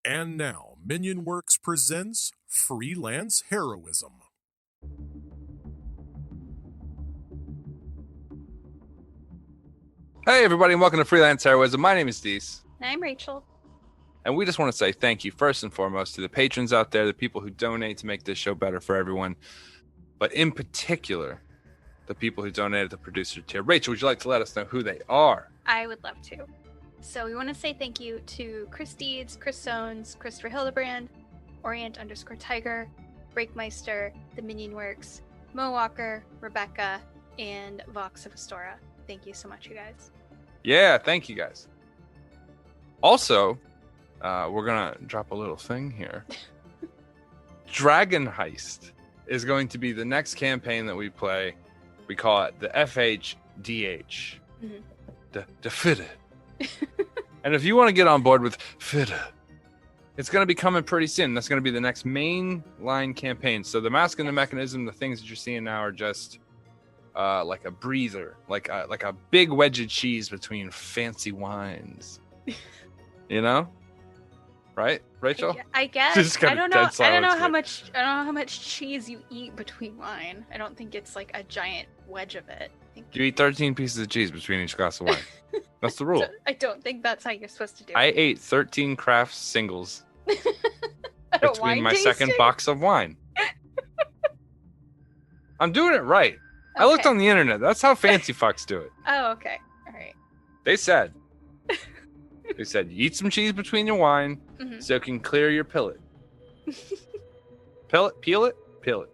And now, Minion Works presents Freelance Heroism. Hey everybody, and welcome to Freelance Heroism. My name is Dees, I'm Rachel. and we just want to say thank you first and foremost to the patrons out there, the people who donate to make this show better for everyone, but in particular, the people who donated to producer tier. Rachel, would you like to let us know who they are? I would love to. So we want to say thank you to Chris Deeds, Chris Sones, Christopher Hildebrand, Orient_Tiger, Breakmeister, The Minion Works, Mo Walker, Rebecca, and Vox of Astora. Thank you so much, you guys. Yeah, thank you guys. Also, we're going to drop a little thing here. Dragon Heist is going to be the next campaign that we play. We call it the FHDH. Mhm. The Fitter. And if you want to get on board with Fitter, it's going to be coming pretty soon. That's going to be the next main line campaign. So the mask and the mechanism, the things that you're seeing now are just like a breather, like a big wedge of cheese between fancy wines. You know, right, Rachel? I guess. Just I don't know. dead I don't know silence how there. much cheese you eat between wine. I don't think it's like a giant wedge of it. I think You eat 13 pieces of cheese between each glass of wine. That's the rule. I don't think that's how you're supposed to do it. I ate 13 craft singles At a between wine my second tasting? box of wine. I'm doing it right. I looked Okay. on the internet. That's how fancy fucks do it. Oh, okay. All right. They said you eat some cheese between your wine Mhm. so it can clear your palate. Peel it. Palate.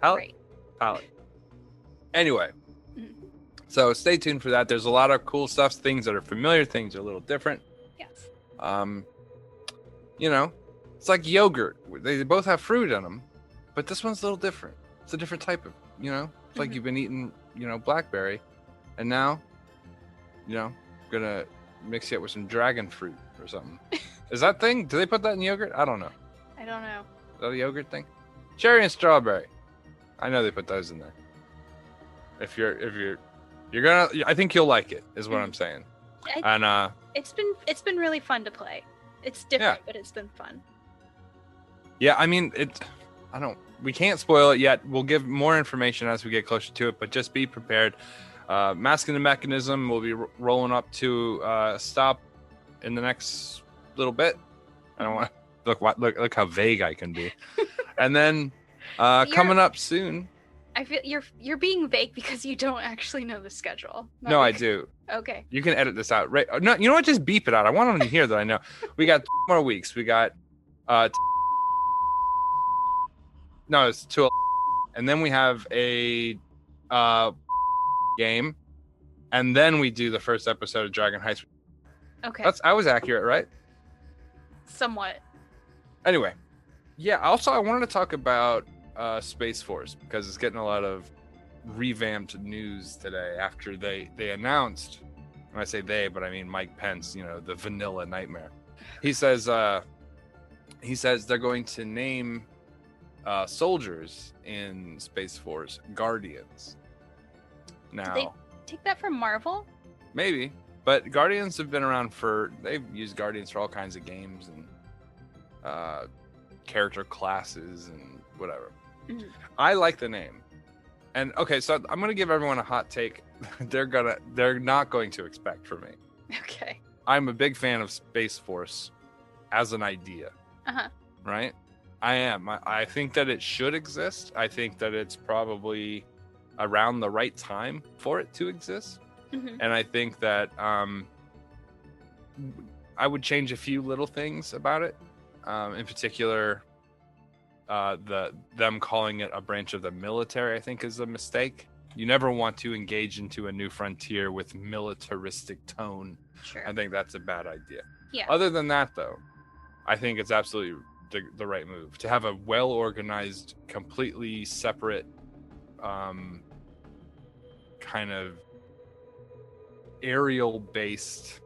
Right. Palate. Anyway, Mhm. so stay tuned for that. There's a lot of cool stuff, things that are familiar, things that are a little different. Yes. You know, it's like yogurt. They both have fruit in them, but this one's a little different. It's a different type of, it's like Mhm. you've been eating, blackberry, and now, gonna mix it with some dragon fruit or something. Is that thing? Do they put that in yogurt? I don't know. I don't know. Is that a yogurt thing? Cherry and strawberry. I know they put those in there. If you're gonna, I think you'll like it. Is what I'm saying. And It's been really fun to play. It's different, but it's been fun. yeah, I mean we can't spoil it yet. We'll give more information as we get closer to it, but just be prepared. Masking the Mechanism will be rolling up to a stop in the next little bit. I don't want look how vague I can be. And then coming up soon. I feel you're being vague because you don't actually know the schedule. No, I do. Okay. You can edit this out. Right? No, you know what? Just beep it out. I want them to hear that I know. We got 2 more weeks. We got no, it's 2, and then we have a game, and then we do the first episode of Dragon Heist. Okay. I was accurate, right? Somewhat. Anyway, yeah. Also, I wanted to talk about Space Force because it's getting a lot of revamped news today after they announced. When I say they, but I mean Mike Pence. The vanilla nightmare. He says they're going to name soldiers in Space Force Guardians. Now, Did they take that from Marvel? maybe, but Guardians have been around they've used Guardians for all kinds of games and character classes and whatever. Mhm. I like the name. And okay, so I'm going to give everyone a hot take. They're not going to expect from me. Okay. I'm a big fan of Space Force as an idea. Uh-huh. Right? I am. I think that it should exist. I think that it's probably around the right time for it to exist. Mhm. And I think that I would change a few little things about it. In particular, them calling it a branch of the military, I think, is a mistake. You never want to engage into a new frontier with militaristic tone. Sure. I think that's a bad idea. Yeah. Other than that, though, I think it's absolutely the right move to have a well-organized, completely separate kind of aerial-based.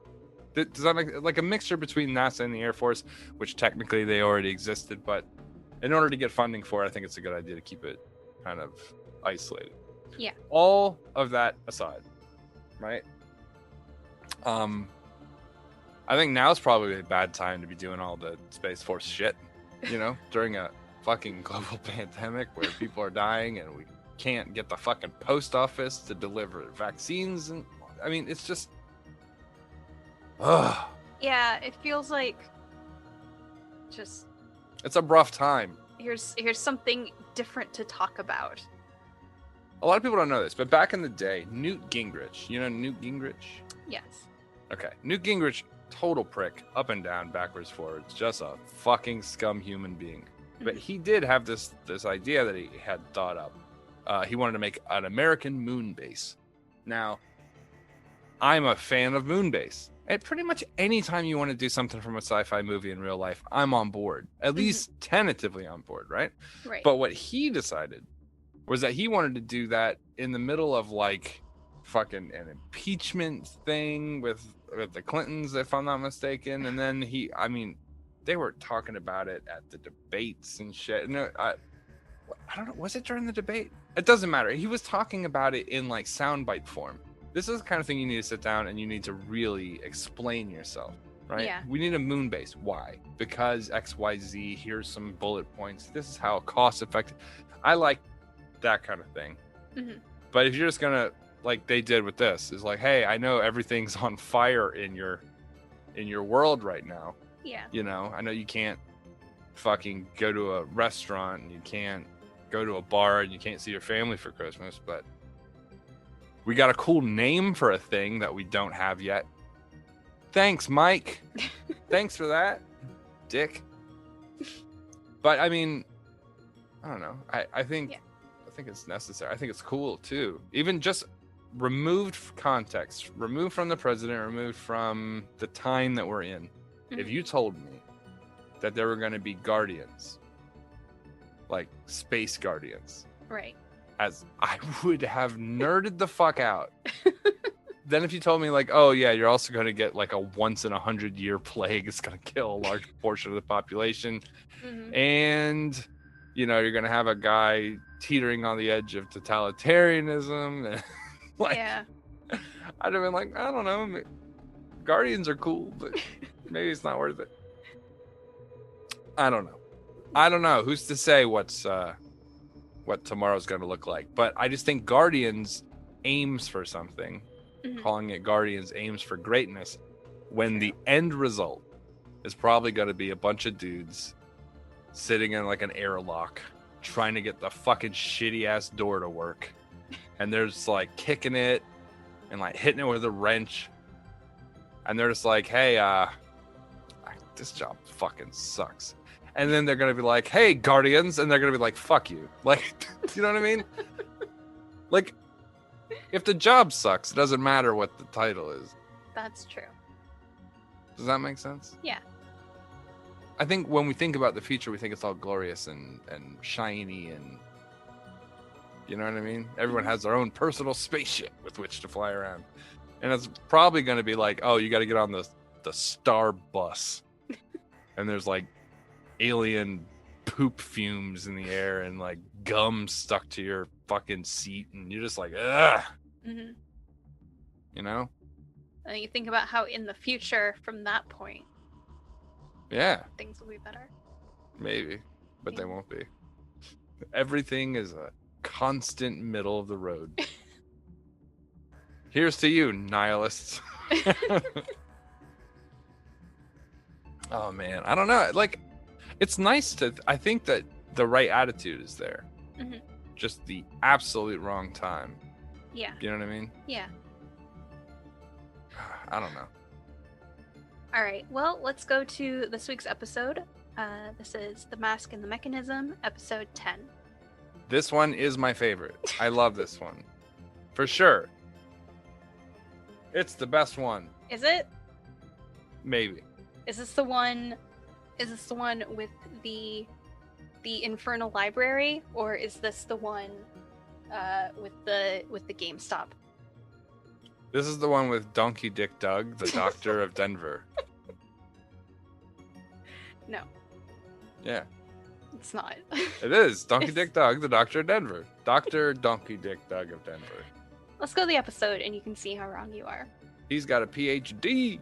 Does that make like a mixture between NASA and the Air Force, which technically they already existed, but in order to get funding for it, I think it's a good idea to keep it kind of isolated. Yeah. All of that aside, right? I think now's probably a bad time to be doing all the Space Force shit, during a fucking global pandemic where people are dying and we can't get the fucking post office to deliver vaccines. And I mean, it's just, ugh. Yeah, it feels like just It's a rough time. here's something different to talk about. A lot of people don't know this, but back in the day, Newt Gingrich, you know Newt Gingrich? Yes. Okay, Newt Gingrich, total prick, up and down, backwards, forwards, just a fucking scum human being. But he did have this idea that he had thought up. He wanted to make an American moon base. Now, I'm a fan of moon base. And pretty much any time you want to do something from a sci-fi movie in real life, I'm on board. At least tentatively on board, right? Right. But what he decided was that he wanted to do that in the middle of like fucking an impeachment thing with the Clintons, if I'm not mistaken. And then they were talking about it at the debates and shit. No, I don't know. Was it during the debate? It doesn't matter. He was talking about it in like soundbite form. This is the kind of thing you need to sit down and you need to really explain yourself, right? Yeah. We need a moon base. Why? Because XYZ, here's some bullet points. This is how cost effective. I like that kind of thing. But if you're just gonna, like they did with this, is like, hey, I know everything's on fire in your world right now. Yeah. I know you can't fucking go to a restaurant and you can't go to a bar and you can't see your family for Christmas, but we got a cool name for a thing that we don't have yet. Thanks, Mike. Thanks for that, dick. But I mean, I don't know. I think it's necessary. I think it's cool too. Even just removed context, removed from the president, removed from the time that we're in. If you told me that there were going to be guardians, like space guardians, Right. as I would have nerded the fuck out. Then if you told me like, oh yeah, you're also going to get like a once in 100-year plague, it's going to kill a large portion of the population, and you're going to have a guy teetering on the edge of totalitarianism, and like, yeah. I'd have been like, I don't know, guardians are cool, but maybe it's not worth it. I don't know. Who's to say what tomorrow's going to look like? But I just think Guardians aims for something. Calling it Guardians aims for greatness, when the end result is probably going to be a bunch of dudes sitting in like an airlock trying to get the fucking shitty ass door to work, and they're just like kicking it and like hitting it with a wrench, and they're just like, hey, this job fucking sucks. And then they're gonna be like, hey, Guardians, and they're gonna be like, fuck you. Like, you know what I mean? Like, if the job sucks, it doesn't matter what the title is. That's true. Does that make sense? Yeah. I think when we think about the future, we think it's all glorious and shiny, and you know what I mean? Everyone has their own personal spaceship with which to fly around. And it's probably going to be like, oh, you got to get on the star bus. And there's like alien poop fumes in the air and like gum stuck to your fucking seat. And you're just like, ugh. You know? And you think about how in the future, from that point, yeah, things will be better. Maybe, but they won't be. Everything is a constant middle of the road. Here's to you, nihilists. Oh man, I don't know. Like, it's nice to. I think that the right attitude is there. Just the absolute wrong time. Yeah. You know what I mean? Yeah. I don't know. All right. Well, let's go to this week's episode. This is The Mask and the Mechanism, episode 10. This one is my favorite. I love this one. For sure. It's the best one. Is it? Maybe. Is this the one with the Infernal Library, or is this the one with the GameStop? This is the one with Donkey Dick Doug, the Doctor of Denver. No. Yeah. It's not. It is. Donkey Dick Doug, the Doctor of Denver. Dr. Donkey Dick Doug of Denver. Let's go to the episode and you can see how wrong you are. He's got a PhD.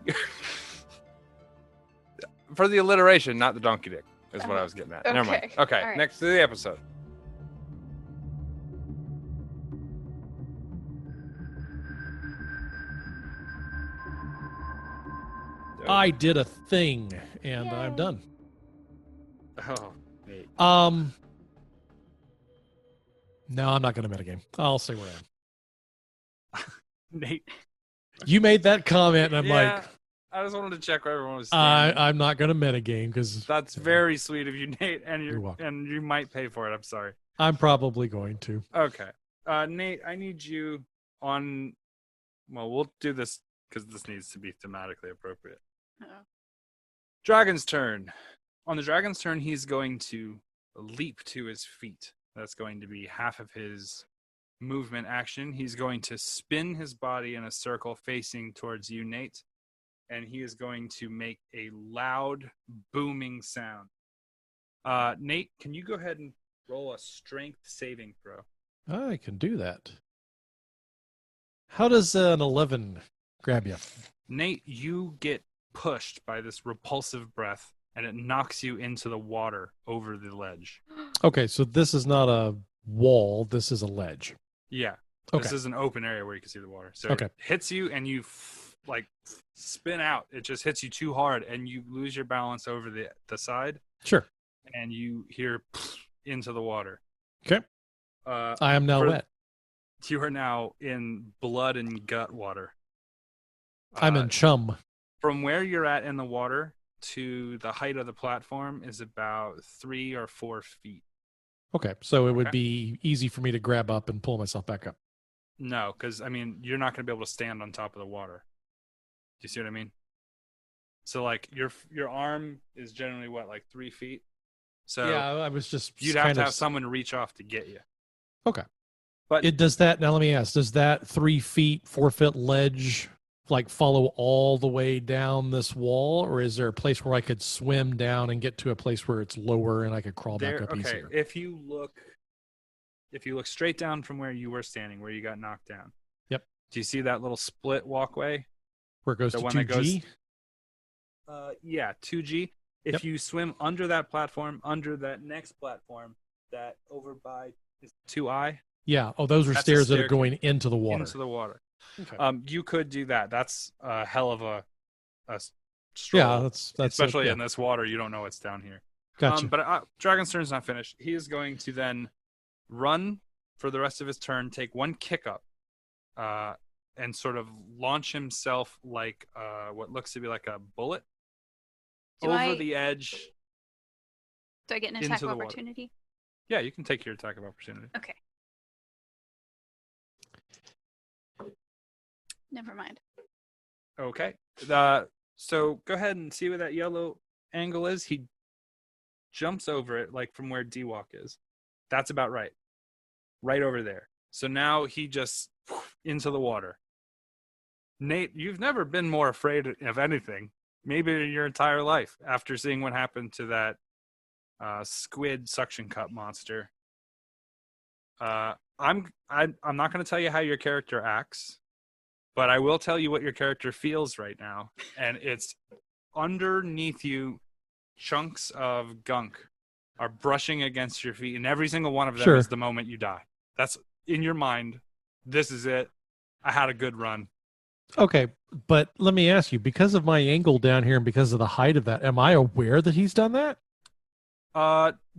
for the alliteration, not the donkey dick, is what I was getting at. Never mind. Okay. Okay, All right. next to the episode. I did a thing, and I'm Yay. done. Oh, Nate. No, I'm not going to metagame. I'll say where I am. Nate. You made that comment, and I'm like, I just wanted to check where everyone was standing. I'm not going to metagame because That's very sweet of you, Nate, and You're welcome. and you might pay for it. I'm sorry. I'm probably going to. Okay. Nate, I need you on. Well, we'll do this because this needs to be thematically appropriate. Uh-oh. Dragon's turn. On the dragon's turn, he's going to leap to his feet. That's going to be half of his movement action. He's going to spin his body in a circle facing towards you, Nate. And he is going to make a loud, booming sound. Nate, can you go ahead and roll a strength saving throw? I can do that. How does an 11 grab you? Nate, you get pushed by this repulsive breath, and it knocks you into the water over the ledge. Okay, so this is not a wall. This is a ledge. Yeah. Okay. This is an open area where you can see the water. So Okay. it hits you, and you spin out. It just hits you too hard, and you lose your balance over the side, Sure. and you hear into the water. Okay. I am now wet. You are now in blood and gut water. I'm in chum. From where you're at in the water to the height of the platform is about 3 or 4 feet. Okay, so it would Okay. be easy for me to grab up and pull myself back up. No, because I mean you're not going to be able to stand on top of the water. Do you see what I mean? So like your arm is generally what, like 3 feet. So yeah, I was just you'd have kind to of have someone reach off to get you. Okay. But It does that. Now let me ask: does that 3 feet, 4 foot ledge like follow all the way down this wall, or is there a place where I could swim down and get to a place where it's lower and I could crawl back up okay, easier? if you look straight down from where you were standing, where you got knocked down. Yep. Do you see that little split walkway? Where it goes the to one 2G? that goes- Yeah, 2G. If Yep. you swim under that platform, under that next platform, that over by is 2I Yeah. Oh, those are That's a stairs that are staircase going into the water. into the water. Okay. You could do that. That's a hell of a stroll. Yeah, that's especially yeah. in this water. You don't know what's down here. Gotcha. But Dragon's turn's not finished. He is going to then run for the rest of his turn, take one kick up, and sort of launch himself like what looks to be like a bullet Do over I- the edge. Do I get an Into attack the of water. opportunity? Yeah, you can take your attack of opportunity. Okay. Never mind. Okay. So go ahead and see where that yellow angle is. He jumps over it, like from where D-Walk is. That's about right. Right over there. So now he just into the water. Nate, you've never been more afraid of anything, maybe in your entire life, after seeing what happened to that squid suction cup monster. I'm not going to tell you how your character acts, but I will tell you what your character feels right now, and it's underneath you. Chunks of gunk are brushing against your feet, and every single one of them Sure. is the moment you die. That's in your mind. This is it. I had a good run. Okay, but let me ask you, because of my angle down here and because of the height of that, am I aware that he's done that?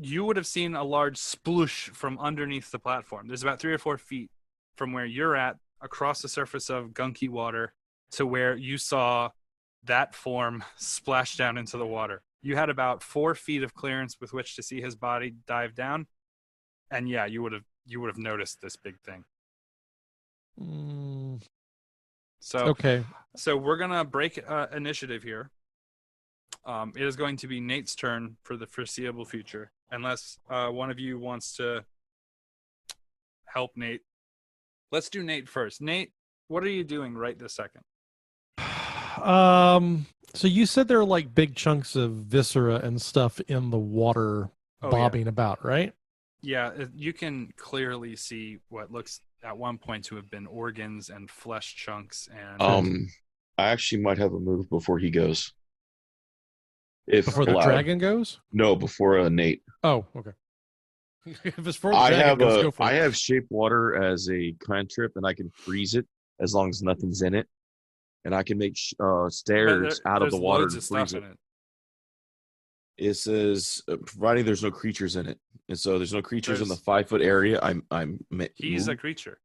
You would have seen a large sploosh from underneath the platform. There's about 3 or 4 feet from where you're at across the surface of gunky water to where you saw that form splash down into the water. You had about 4 feet of clearance with which to see his body dive down, and yeah, you would have noticed this big thing. So Okay. So we're gonna break initiative here. It is going to be Nate's turn for the foreseeable future, unless one of you wants to help Nate. Let's do Nate first. Nate, what are you doing right this second? So you said there are like big chunks of viscera and stuff in the water Oh, bobbing about, right? Yeah, you can clearly see what looks at one point to have been organs and flesh chunks and I actually might have a move before he goes. If Before the allowed. dragon goes? No, before Nate. Oh, okay. If it's before the dragon goes, go for I it. have shape water as a cantrip, and I can freeze it as long as nothing's in it, and I can make stairs out of the water loads to of freeze stuff it. in it. It says providing there's no creatures in it, and so there's no creatures in the There's- 5-foot area. He's a moved. creature.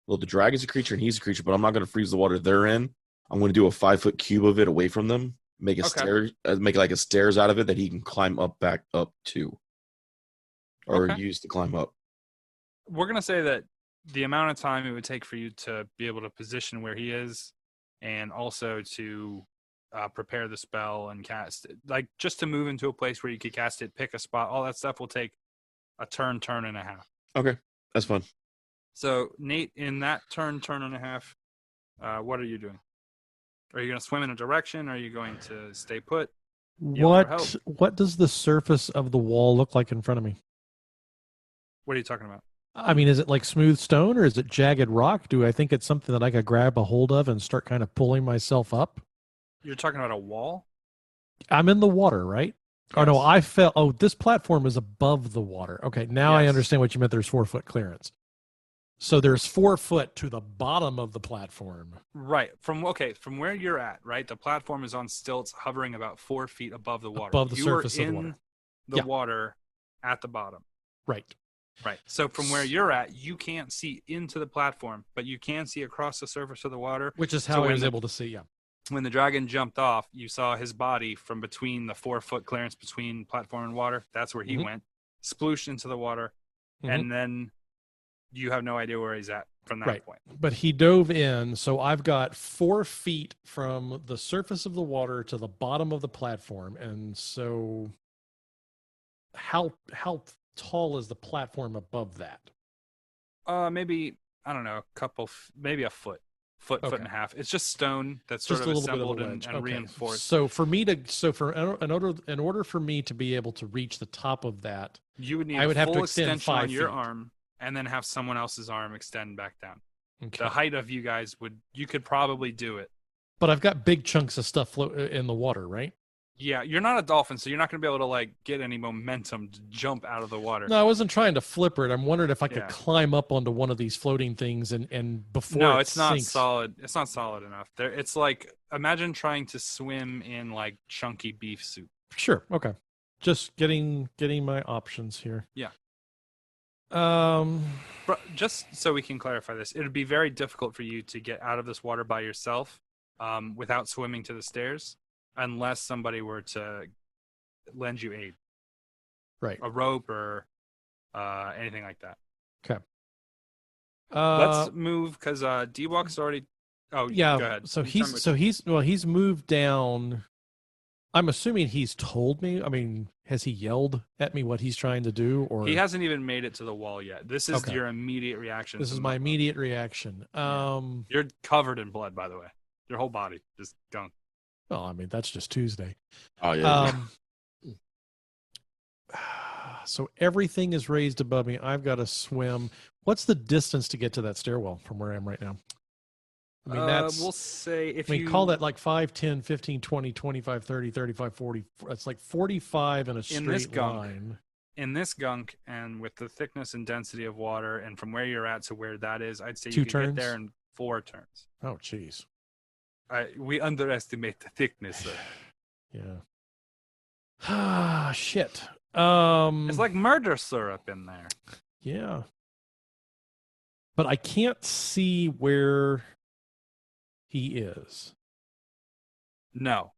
Well, the dragon's a creature and he's a creature, but I'm not going to freeze the water they're in. I'm going to do a 5-foot cube of it away from them, make a Okay. make like a stairs out of it that he can climb back up to, or Okay. use to climb up. We're gonna say that the amount of time it would take for you to be able to position where he is, and also to prepare the spell and cast it, like just to move into a place where you could cast it, pick a spot, all that stuff will take a turn and a half. Okay, that's fun. So Nate, in that turn and a half, what are you doing? Are you going to swim in a direction? Are you going to stay put? Yell for help. What does the surface of the wall look like in front of me? What are you talking about? I mean, is it like smooth stone or is it jagged rock? Do I think it's something that I could grab a hold of and start kind of pulling myself up? You're talking about a wall? I'm in the water, right? Oh no, Yes. I fell. Oh, this platform is above the water. Okay, now I Yes. understand what you meant. There's 4-foot clearance. So there's 4 foot to the bottom of the platform. Right. From where you're at, right? The platform is on stilts, hovering about 4 feet above the water. Above the you surface are of the in water. the Yeah. water at the bottom. Right. Right. So from where you're at, you can't see into the platform, but you can see across the surface of the water. Which is So how I when was the- able to see, yeah. When the dragon jumped off, you saw his body from between the 4-foot clearance between platform and water. That's where he Mhm. went, splooshed into the water, Mhm. and then you have no idea where he's at from that Right. point. But he dove in, so I've got 4 feet from the surface of the water to the bottom of the platform. And so how tall is the platform above that? Maybe, I don't know, maybe a foot Okay. and a half. It's just stone that's sort Just of a little bit of assembled a and, ledge. and Okay. reinforced. So for me to in order for me to be able to reach the top of that, You would need I would a have to full extend extension on 5 your feet. arm, and then have someone else's arm extend back down. okay. The height of you guys you could probably do it. But I've got big chunks of stuff in the water, right? Yeah, you're not a dolphin, so you're not going to be able to like get any momentum to jump out of the water. No, I wasn't trying to flipper it. I'm wondering if I could Yeah. climb up onto one of these floating things and before No, it it's not sinks. solid. It's not solid enough. It's like, imagine trying to swim in like chunky beef soup. Sure. Okay. Just getting my options here. Yeah. Um. But just so we can clarify this, it would be very difficult for you to get out of this water by yourself, without swimming to the stairs, unless somebody were to lend you aid, Right. a rope or anything like that. Uh, Let's move because D-Walk's already. Oh yeah. Go ahead. So You tell me he's moved down. I'm assuming he's told me. I mean, has he yelled at me what he's trying to do, or he hasn't even made it to the wall yet. This is Okay. your immediate reaction. This to is my Momo. immediate reaction. You're covered in blood, by the way. Your whole body just gone. Well, I mean that's just Tuesday. Oh yeah. So everything is raised above me. I've got to swim. What's the distance to get to that stairwell from where I am right now? I mean, that's, we'll say if I mean, you call that like 5, 10, 15, 20, 25, 30, 35, 40. It's like 45 in a In this straight gunk. line. in this gunk and with the thickness and density of water and from where you're at to where that is, I'd say 2 you could turns? get there in 4 turns. Oh, jeez. We underestimate the thickness. Sir. Yeah. Ah, shit. It's like murder syrup in there. Yeah. But I can't see where he is. No,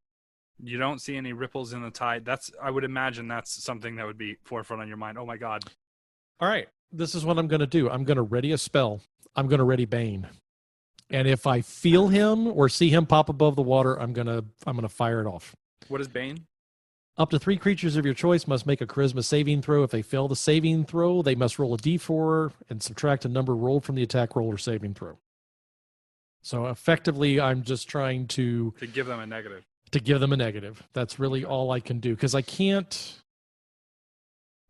you don't see any ripples in the tide. I would imagine that's something that would be forefront on your mind. Oh my God. All right. This is what I'm going to do. I'm going to ready a spell. I'm going to ready Bane. And if I feel him or see him pop above the water, I'm going to fire it off. What is Bane? Up to 3 creatures of your choice must make a charisma saving throw. If they fail the saving throw, they must roll a d4 and subtract a number rolled from the attack roll or saving throw. So effectively, I'm just trying to To give them a negative. give them a negative. That's really all I can do because I can't.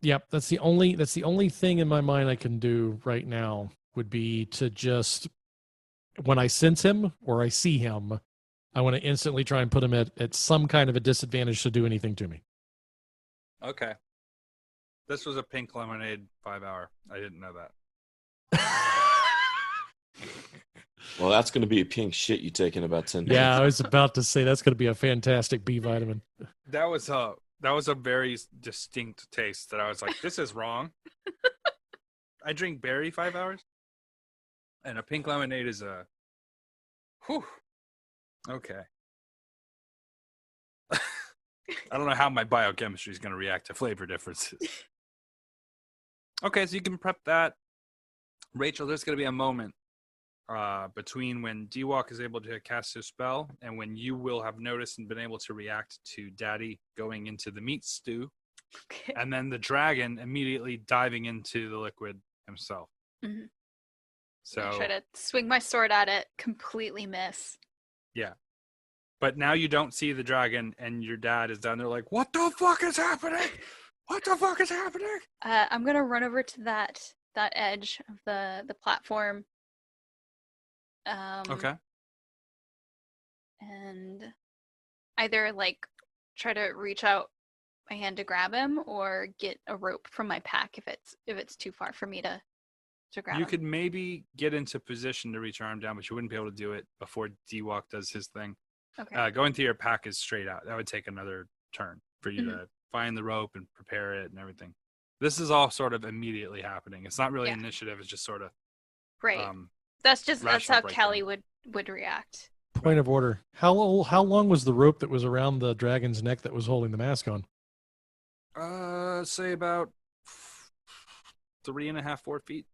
Yep, that's the only thing in my mind I can do right now would be to just when I sense him or I see him, I want to instantly try and put him at some kind of a disadvantage to do anything to me. Okay. This was a pink lemonade 5 hour. I didn't know that. Well, that's going to be a pink shit you take in about 10 minutes. Yeah, I was about to say that's going to be a fantastic B vitamin. That was a very distinct taste that I was like, this is wrong. I drink berry 5 hours, and a pink lemonade is a. Whew. Okay. I don't know how my biochemistry is going to react to flavor differences. Okay, so you can prep that. Rachel, there's going to be a moment between when D-Walk is able to cast his spell and when you will have noticed and been able to react to Daddy going into the meat stew, Okay. and then the dragon immediately diving into the liquid himself. Mhm. So I try to swing my sword at it, completely miss. yeah. But now you don't see the dragon, and your dad is down there like, what the fuck is happening? What the fuck is happening? I'm gonna run over to that edge of the platform. Okay. And either like try to reach out my hand to grab him, or get a rope from my pack if it's too far for me to grab You him. could maybe get into position to reach your arm down, but you wouldn't be able to do it before D-Walk does his thing. Okay. Going through your pack is straight out. That would take another turn for you Mhm. to find the rope and prepare it and everything. This is all sort of immediately happening. It's not really Yeah. initiative. It's just sort of Right. That's that's rational how breakdown. Callie would react. Point of order. How long was the rope that was around the dragon's neck that was holding the mask on? say about 3.5, 4 feet.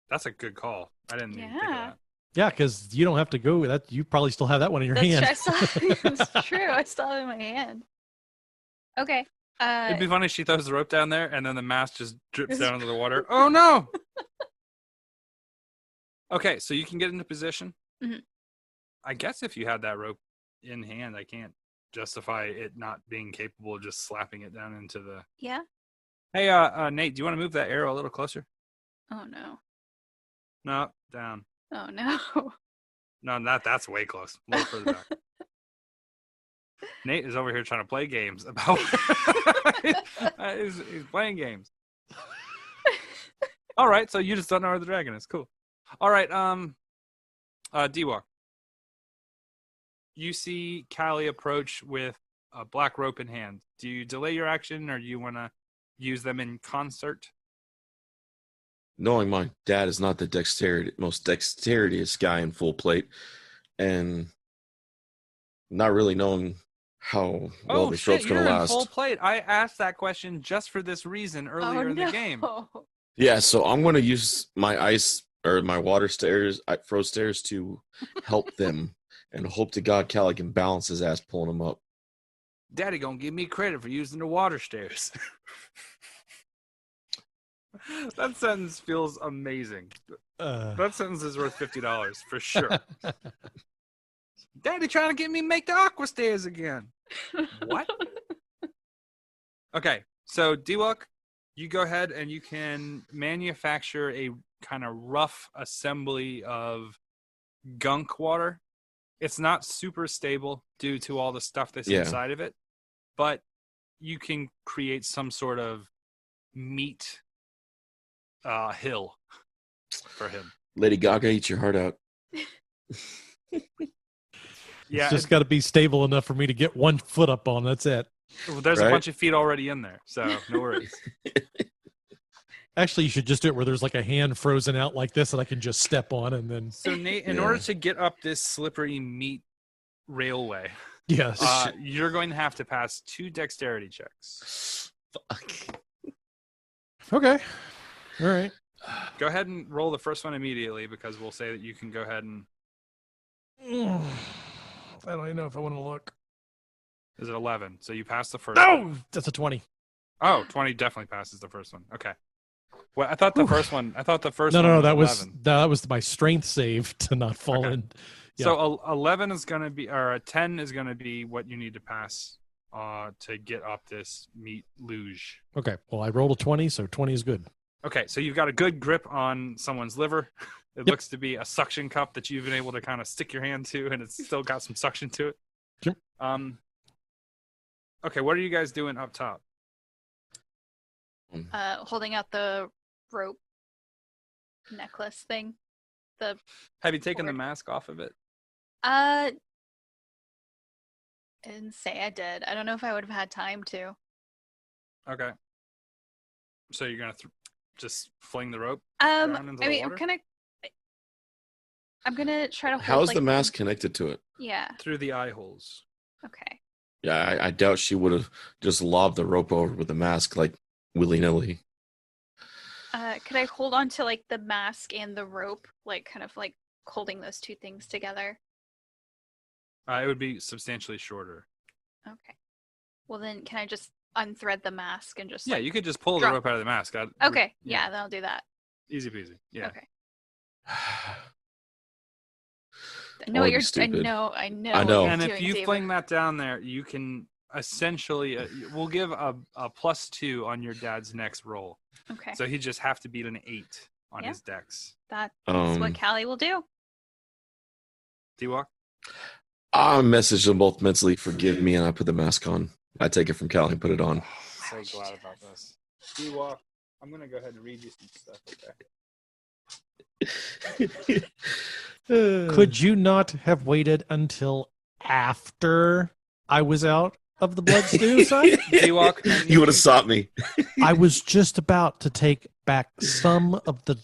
That's a good call. I didn't even think of Yeah. that. Yeah, because you don't have to go with that. You probably still have that one in your That's hand. It's true. I still have it in my hand. Okay. It'd be funny if she throws the rope down there and then the mask just drips down into the water. Oh no! Okay, so you can get into position. Mhm. I guess if you had that rope in hand, I can't justify it not being capable of just slapping it down into the. Yeah. Hey, Nate, do you want to move that arrow a little closer? Oh no. No, down. Oh no. No, that's way close. A little further back. Nate is over here trying to play games about. he's playing games. All right, so you just don't know where the dragon is. Cool. All right, D-Walk. You see Callie approach with a black rope in hand. Do you delay your action, or do you want to use them in concert? Knowing my dad is not the most dexterous guy in full plate, and not really knowing how well this rope's going you're to in last. full plate. I asked that question just for this reason earlier in the game. Yeah, so I'm going to use my ice or my water stairs, froze stairs to help them, and hope to God Callie can balance his ass pulling him up. Daddy gonna give me credit for using the water stairs. That sentence feels amazing. That sentence is worth $50 for sure. Daddy trying to get me make the aqua stairs again. What? Okay, so D-Walk, you go ahead and you can manufacture a kind of rough assembly of gunk water. It's not super stable due to all the stuff that's inside of it, but you can create some sort of meat hill for him. Lady Gaga, eat your heart out. Yeah, It's just got to be stable enough for me to get 1 foot up on. That's it. there's Right? a bunch of feet already in there, so no worries. Actually, you should just do it where there's like a hand frozen out like this that I can just step on and then. So Nate, in Yeah. order to get up this slippery meat railway, Yes. you're going to have to pass 2 dexterity checks. Fuck. Okay. All right. Go ahead and roll the first one immediately, because we'll say that you can go ahead and. I don't even know if I want to look. Is it 11? So you pass the first one. No, that's a 20. Oh, 20 definitely passes the first one. Okay. Well, I thought the first one. No, one that was was 11. that was my strength save to not fall Okay. in. Yeah. So 11 is going to be, or a 10 is going to be what you need to pass to get up this meat luge. Okay. Well, I rolled a 20, so 20 is good. Okay, so you've got a good grip on someone's liver. It Yep. looks to be a suction cup that you've been able to kind of stick your hand to, and it's still got some suction to it. Sure. Okay, what are you guys doing up top? Holding out the rope necklace thing. Have you taken the Forward. mask off of it? I didn't say I did. I don't know if I would have had time to. Okay. So you're gonna just fling the rope I down into the mean, water? I'm gonna try to hold. How's like, the mask connected to it? Yeah. Through the eye holes. Okay. Yeah, I doubt she would have just lobbed the rope over with the mask like willy-nilly. Could I hold on to like the mask and the rope, like kind of like holding those two things together? It would be substantially shorter. Okay. Well, then can I just unthread the mask and just Yeah, like, you could just pull the drop- rope out of the mask. Okay. Yeah, then I'll do that. Easy peasy. Yeah. Okay. I know what Or be you're. stupid. I know. I know. What And you're if doing, you David. fling that down there, you can essentially we'll give a +2 on your dad's next roll. Okay. So he just have to beat an 8 on Yeah. his dex. That's Um, what Callie will do. D-Walk? I messaged them both mentally, forgive me, and I put the mask on. I take it from Callie and put it on. So glad about this. D-Walk, I'm going to go ahead and read you some stuff, okay? Could you not have waited until after I was out of the blood stew, son? D-Walk, You would have sought me. I was just about to take back some of the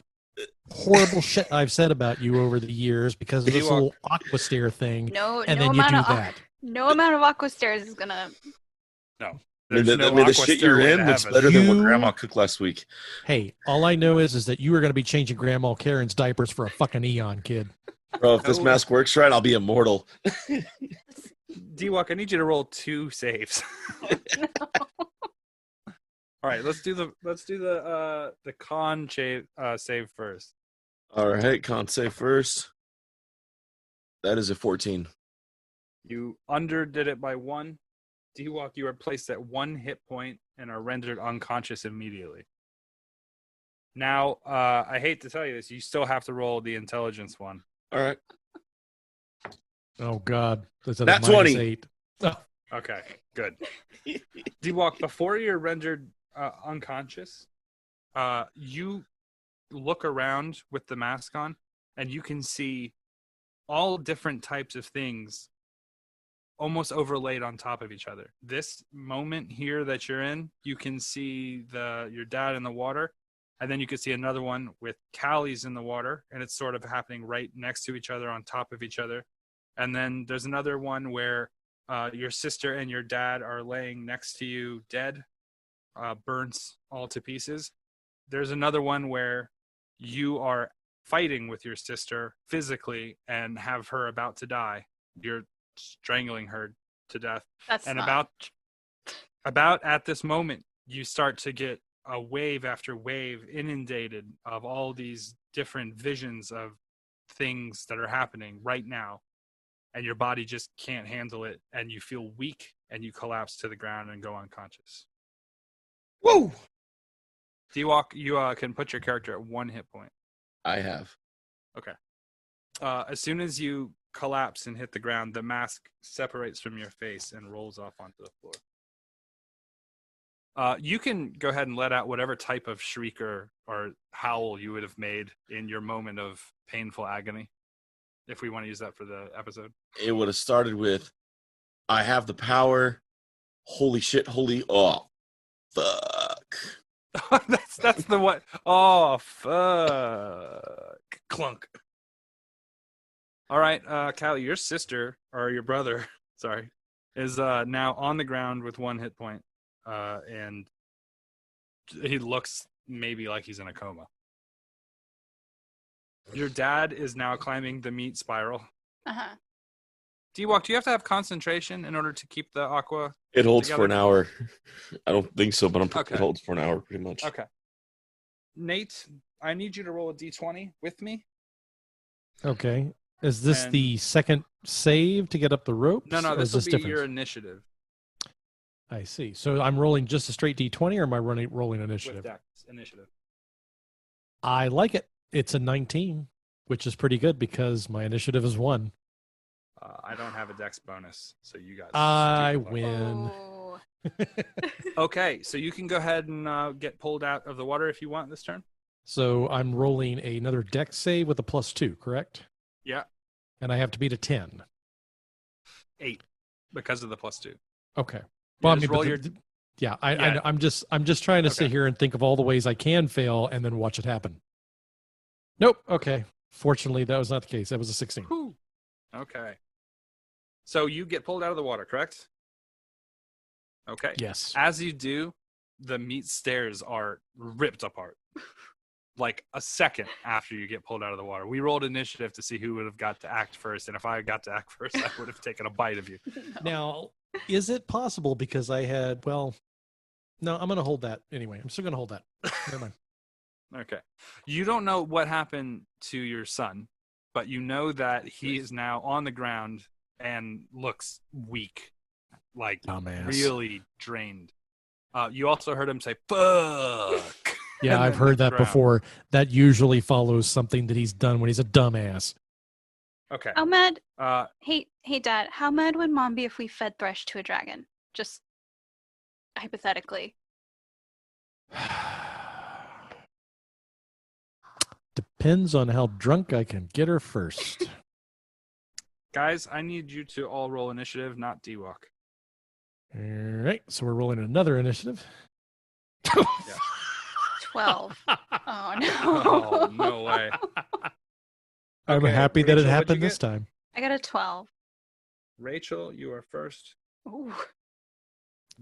horrible shit I've said about you over the years because of this D-Walk. little aqua stare thing, No, and no then you do amount of that. no amount of aqua stairs is gonna. There's the aqua shit stairway you're in to looks heaven. better than what You- Grandma cooked last week. Hey, all I know is that you are going to be changing Grandma Karen's diapers for a fucking eon, kid. Bro, if this No. mask works right, I'll be immortal. D-Walk, I need you to roll 2 saves. No. All right, let's do the con save first. All right, con save first. That is a 14. You underdid it by 1. D-Walk, you are placed at 1 hit point and are rendered unconscious immediately. Now, I hate to tell you this, you still have to roll the intelligence one. All right. Oh, God. That's a Nat minus 20. 8. Oh, Okay, good. D-Walk, before you're rendered unconscious, you look around with the mask on, and you can see all different types of things almost overlaid on top of each other. This moment here that you're in, you can see your dad in the water, and then you can see another one with Callie's in the water, and it's sort of happening right next to each other, on top of each other. And then there's another one where your sister and your dad are laying next to you dead, burnt all to pieces. There's another one where you are fighting with your sister physically and have her about to die. You're strangling her to death. That's And not. about at this moment, you start to get a wave after wave inundated of all these different visions of things that are happening right now, and your body just can't handle it, and you feel weak, and you collapse to the ground and go unconscious. Whoa! D-Walk, you can put your character at 1 hit point. I have. As soon as you collapse and hit the ground, the mask separates from your face and rolls off onto the floor. You can go ahead and let out whatever type of shriek or howl you would have made in your moment of painful agony, if we want to use that for the episode. It would have started with, I have the power. Holy shit, oh, fuck. that's the what. Oh, fuck. Clunk. All right, Callie, your sister, or your brother, sorry, is now on the ground with 1 hit point. And he looks maybe like he's in a coma. Your dad is now climbing the meat spiral. Uh-huh. D-Walk, do you have to have concentration in order to keep the aqua? It holds for Together? an hour. I don't think so, but Okay. it holds for an hour pretty much. Okay. Nate, I need you to roll a d20 with me. okay. Is this And- the second save to get up the ropes? No, or is this will be different? your initiative I see. So I'm rolling just a straight D20, or am I rolling with initiative? Dex initiative. I like it. It's a 19. which is pretty good because my initiative is 1. I don't have a dex bonus, so you guys. I win. Oh. Okay, so you can go ahead and get pulled out of the water if you want this turn. So I'm rolling another dex save with a +2, correct? Yeah, And I have to beat a 10. 8 because of the +2. Okay. Well, I mean, roll but your. yeah, Yeah. I'm just trying to sit Okay. here and think of all the ways I can fail and then watch it happen. Nope. Okay. Fortunately, that was not the case. That was a 16. Whew. Okay. So you get pulled out of the water, correct? Okay. Yes. As you do, the meat stairs are ripped apart. Like a second after you get pulled out of the water. We rolled initiative to see who would have got to act first, and if I got to act first, I would have taken a bite of you. Now, is it possible because I had, well, no, I'm going to hold that anyway. I'm still going to hold that. Never mind. Okay. You don't know what happened to your son, but you know that he is now on the ground and looks weak, like Dumbass. really drained. You also heard him say, fuck. Yeah, and I've then heard look that around. before. That usually follows something that he's done when he's a dumbass. Okay. How mad? Uh, Hey, Dad. How mad would Mom be if we fed Thresh to a dragon? Just hypothetically. Depends on how drunk I can get her first. guys, I need you to all roll initiative, not D-Walk. All right, so we're rolling another initiative. 12. Oh no. Oh, no way. I'm Okay, happy that it Rachel, what'd happened you this get? time. I got a 12. Rachel, you are first. Ooh.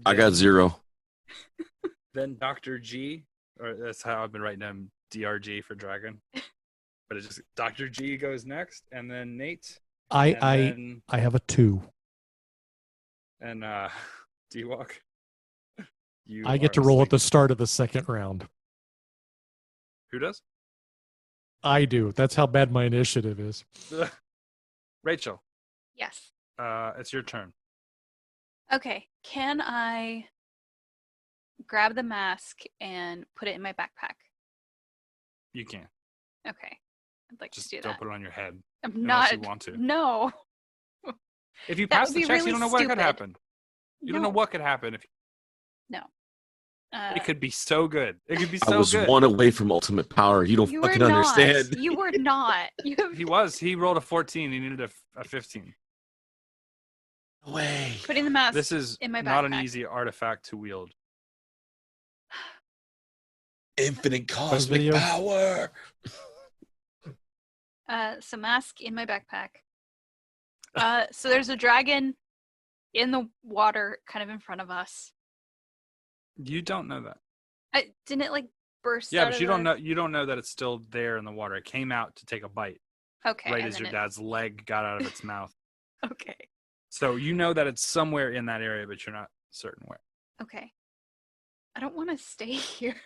I got 0. Then Dr. G, or that's how I've been writing him, DRG for dragon. But it's just Dr. G goes next, and then Nate, and then I have a 2. and D-Walk. You I get are to roll at asleep. the start of the second round. Who does? I do. That's how bad my initiative is. Rachel, Yes. it's your turn. Okay. Can I grab the mask and put it in my backpack? You can. Okay. I'd like Just to do don't that. put it on your head I'm unless not. you want to. No. If you That pass would the be checks, really you don't know what could stupid. happen. You don't know No. what could happen. If No. it could be so good. It could be I so was good. 1 away from ultimate power. You don't You were fucking not. understand. You were not. You have He was. He rolled a 14. He needed a 15. No way. putting the mask This is in my not an backpack. easy artifact to wield. Infinite cosmic video? power. So mask in my backpack. So there's a dragon in the water, kind of in front of us. You don't know that. Didn't it like burst? Yeah, out but of you don't the- know. You don't know that it's still there in the water. It came out to take a bite Okay. right and as then your dad's leg got out of its mouth. Okay. So you know that it's somewhere in that area, but you're not certain where. Okay. I don't want to stay here.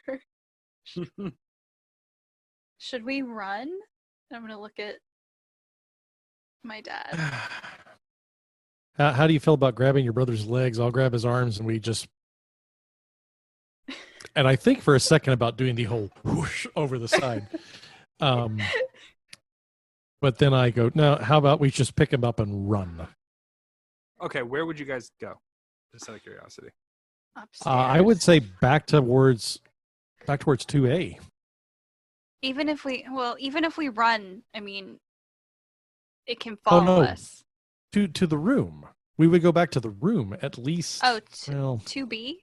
Should we run? I'm gonna look at my dad. How do you feel about grabbing your brother's legs? I'll grab his arms and we just. And I think for a second about doing the whole whoosh over the side. But then I go, no, how about we just pick him up and run? Okay, where would you guys go? Just out of curiosity. Upstairs. I would say back towards 2A. even if we run, I mean, it can Oh, follow no. us. To the room. We would go back to the room at least. Oh, well, 2B?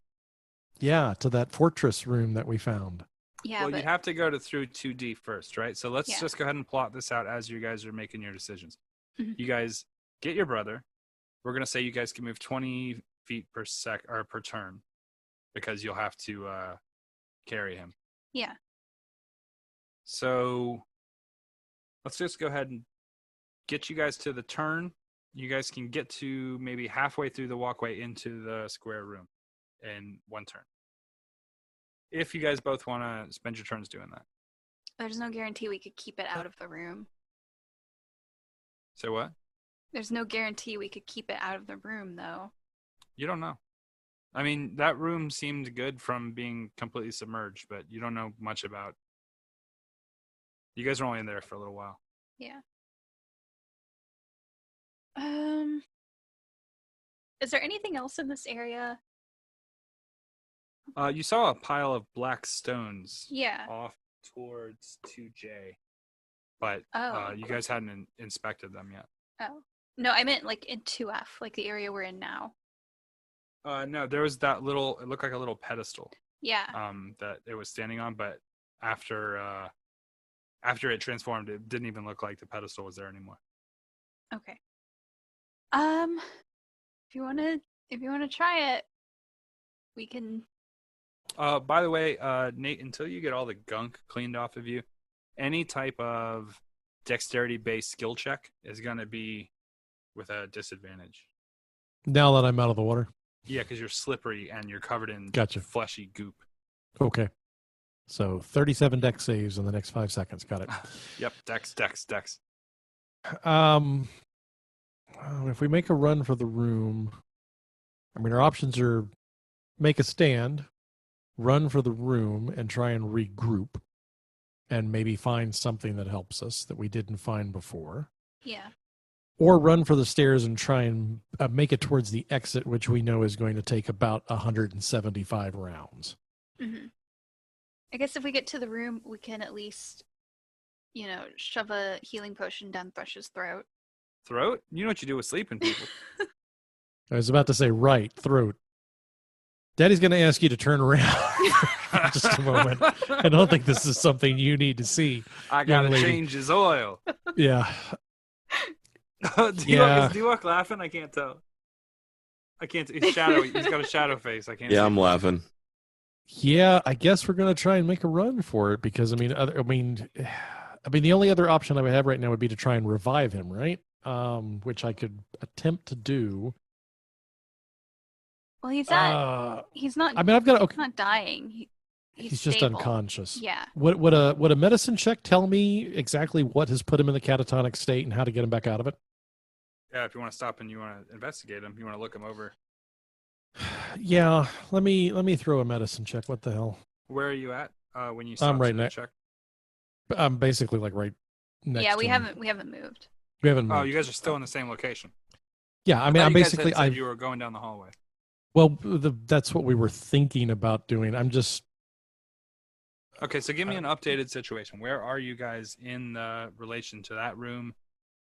yeah, to that fortress room that we found. Yeah, Well, but you have to go through 2D first, right? So let's Yeah. just go ahead and plot this out as you guys are making your decisions. Mhm. You guys get your brother. We're gonna say you guys can move 20 feet per sec or per turn because you'll have to carry him. yeah. So let's just go ahead and get you guys to the turn. You guys can get to maybe halfway through the walkway into the square room in 1 turn. If you guys both want to spend your turns doing that. There's no guarantee we could keep it out of the room. Say what? There's no guarantee we could keep it out of the room, though. You don't know. I mean, that room seemed good from being completely submerged, but you don't know much about. You guys are only in there for a little while. Yeah. Is there anything else in this area? You saw a pile of black stones Yeah. off towards 2J, but Oh. you guys hadn't inspected them yet. Oh. No, I meant like in 2F, like the area we're in now. No, there was that little. It looked like a little pedestal. Yeah. That it was standing on, but after it transformed, it didn't even look like the pedestal was there anymore. Okay. If you wanna try it, we can. By the way, Nate, until you get all the gunk cleaned off of you, any type of dexterity-based skill check is going to be with a disadvantage. Now that I'm out of the water. Yeah, because you're slippery and you're covered in Gotcha. fleshy goop. Okay. So 37 dex saves in the next 5 seconds. Got it. Yep, dex. If we make a run for the room, I mean, our options are make a stand, run for the room, and try and regroup, and maybe find something that helps us that we didn't find before. Yeah. Or run for the stairs and try and make it towards the exit, which we know is going to take about 175 rounds. Mm-hmm. I guess if we get to the room, we can at least, shove a healing potion down Thresh's throat. Throat? You know what you do with sleeping people. I was about to say right, throat. Daddy's going to ask you to turn around for just a moment. I don't think this is something you need to see. I gotta change his oil. Yeah. Is D-Walk laughing? I can't tell. I can't. He's shadowy. He's got a shadow face. I can't. Yeah, see I'm laughing. Yeah, I guess we're going to try and make a run for it because the only other option I would have right now would be to try and revive him, right? Which I could attempt to do. Well, he's not. He's not. I mean, I've got. Okay, he's not dying. He's just stable. unconscious. Yeah. Would a medicine check tell me exactly what has put him in the catatonic state and how to get him back out of it? Yeah, if you want to stop and you want to investigate him, you want to look him over. Yeah, let me throw a medicine check. What the hell? Where are you at when you I'm stop right to next. check? I'm basically like right next. Yeah, to we him. haven't moved. We haven't moved. Oh, you guys are still in the same location. Yeah, I mean, thought I'm you guys basically. said you were going down the hallway. Well, that's what we were thinking about doing. I'm just. Okay, so give me an updated situation. Where are you guys in relation to that room?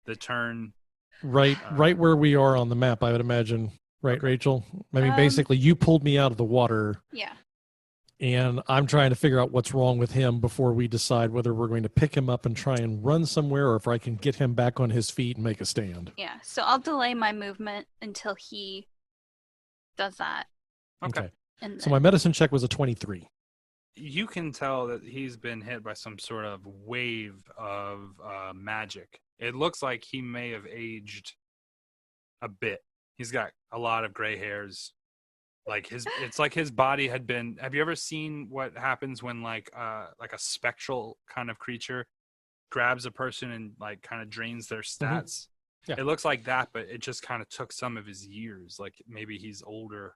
The turn. Right where we are on the map, I would imagine. Right, Okay. Rachel? I mean, basically, you pulled me out of the water. Yeah. And I'm trying to figure out what's wrong with him before we decide whether we're going to pick him up and try and run somewhere or if I can get him back on his feet and make a stand. Yeah. So I'll delay my movement until he does that. Okay. And So my medicine check was a 23. You can tell that he's been hit by some sort of wave of magic. It looks like he may have aged a bit. He's got a lot of gray hairs. It's like his body had been. Have you ever seen what happens when like a spectral kind of creature grabs a person and like kind of drains their stats? Yeah. It looks like that, but it just kind of took some of his years. Like maybe he's older.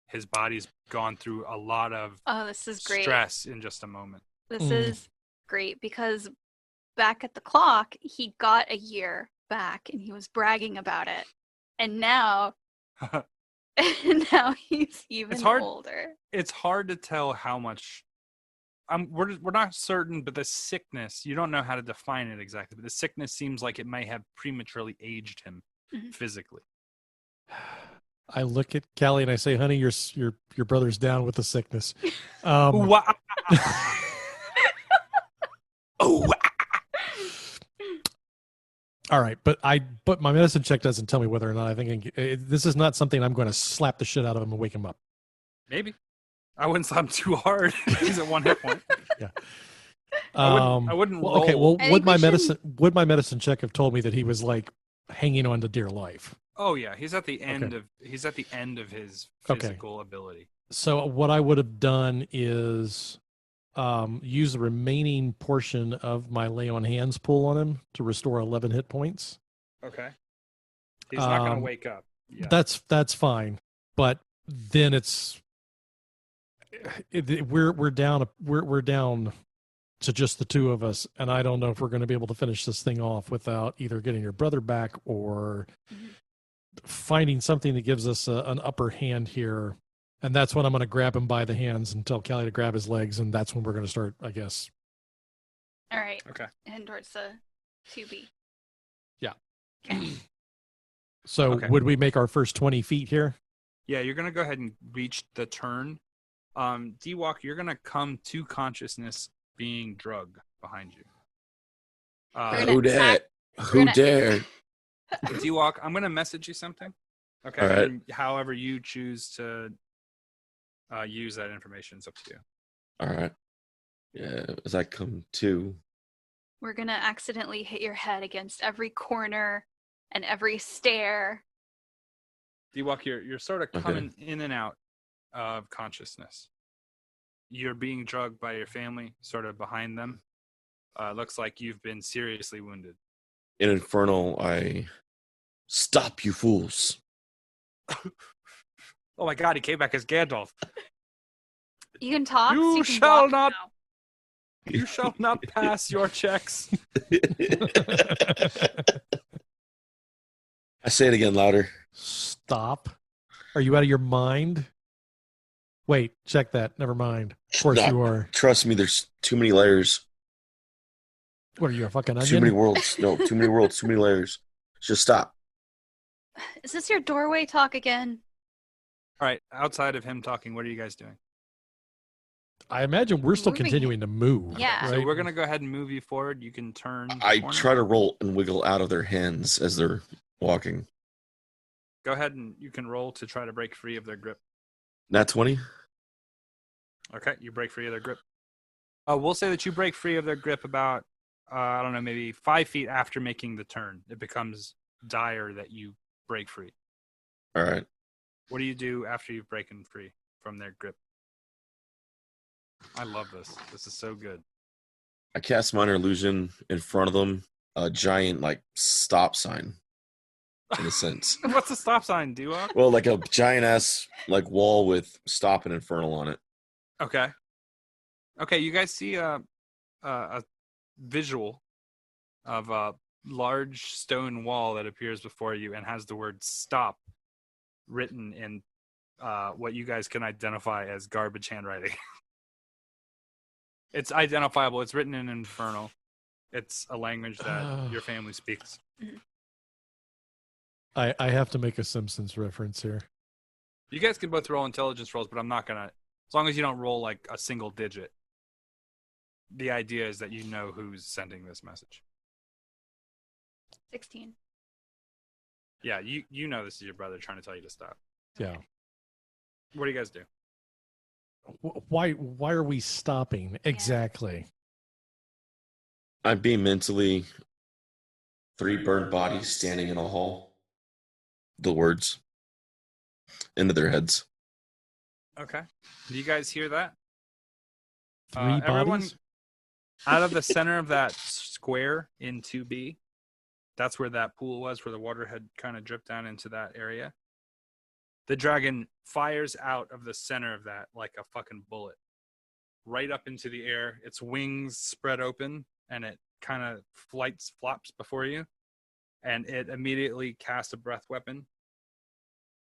His body's gone through a lot of this is great. stress in just a moment. This is great because back at the clock, he got a year back and he was bragging about it. And now he's even older. It's hard to tell how much. We're not certain, but the sickness, you don't know how to define it exactly, but the sickness seems like it may have prematurely aged him physically. I look at Callie and I say, honey, your brother's down with the sickness. Wow. All right, but my medicine check doesn't tell me whether or not I think this is not something I'm going to slap the shit out of him and wake him up. Maybe. I wouldn't slap him too hard. He's at 1 hit point. Yeah. I wouldn't roll. Okay, well, would my medicine check have told me that he was like hanging on to dear life? Oh yeah, he's at the end of his physical ability. So what I would have done is use the remaining portion of my lay on hands pull on him to restore 11 hit points. Okay. He's not going to wake up. Yeah. That's fine, but then we're down to just the two of us, and I don't know if we're going to be able to finish this thing off without either getting your brother back or finding something that gives us an upper hand here. And that's when I'm going to grab him by the hands and tell Callie to grab his legs, and that's when we're going to start, I guess. All right. Okay. Head towards the 2B. Yeah. Okay. So Okay. would we make our first 20 feet here? Yeah, you're gonna go ahead and reach the turn. D-Walk, you're gonna come to consciousness being drug behind you. We're Who gonna dat? Who dare? D-Walk, I'm gonna message you something. Okay. All right. And however you choose to use that information is up to you. All right. Yeah, as I come to. We're gonna accidentally hit your head against every corner and every stair. D-Walk, you're sort of Okay. coming in and out of consciousness. You're being drugged by your family, sort of behind them. Looks like you've been seriously wounded. In Infernal, I stop you fools. Oh my god, he came back as Gandalf. You can talk. so You can shall walk not- now. You shall not pass your checks. I say it again louder. Stop. Are you out of your mind? Wait, check that. Never mind. Of course Not- you are. Trust me, there's too many layers. What are you, a fucking onion? Too many worlds. No, too many worlds, too many layers. Just stop. Is this your doorway talk again? All right, outside of him talking, what are you guys doing? I imagine we're still Moving. continuing to move. Yeah. So Right? we're going to go ahead and move you forward. You can turn. the I corner. try to roll and wiggle out of their hands as they're walking. Go ahead and you can roll to try to break free of their grip. Nat 20? Okay, you break free of their grip. We'll say that you break free of their grip about, I don't know, maybe 5 feet after making the turn. It becomes dire that you break free. All right. What do you do after you've broken free from their grip? I love this. This is so good. I cast Minor Illusion in front of them, a giant, like, stop sign, in a sense. What's the stop sign, Duo? Well, like a giant-ass, like, wall with stop and Infernal on it. Okay. Okay, you guys see a visual of a large stone wall that appears before you and has the word stop written in what you guys can identify as garbage handwriting. It's identifiable. It's written in Infernal. It's a language that your family speaks. I have to make a Simpsons reference here. You guys can both roll intelligence rolls, but I'm not going to, as long as you don't roll like a single digit. The idea is that you know who's sending this message. 16. Yeah, you know this is your brother trying to tell you to stop. Yeah. What do you guys do? Why are we stopping? Exactly. I'm being mentally 3 burned bodies standing in a hall. The words into their heads. Okay. Do you guys hear that? 3 everyone bodies? out of the center of that square in 2B, that's where that pool was, where the water had kind of dripped down into that area. The dragon fires out of the center of that like a fucking bullet, right up into the air. Its wings spread open, and it kind of flops before you, and it immediately casts a breath weapon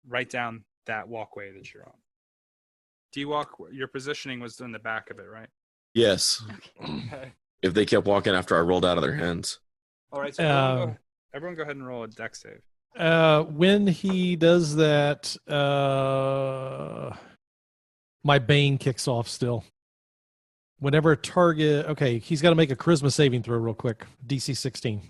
right down that walkway that you're on. D-Walk, your positioning was in the back of it, right? Yes. Okay. If they kept walking after I rolled out of their hands. All right, so everyone go ahead and roll a dex save. When he does that, my Bane kicks off still. Whenever a target, okay, he's got to make a charisma saving throw real quick. DC 16.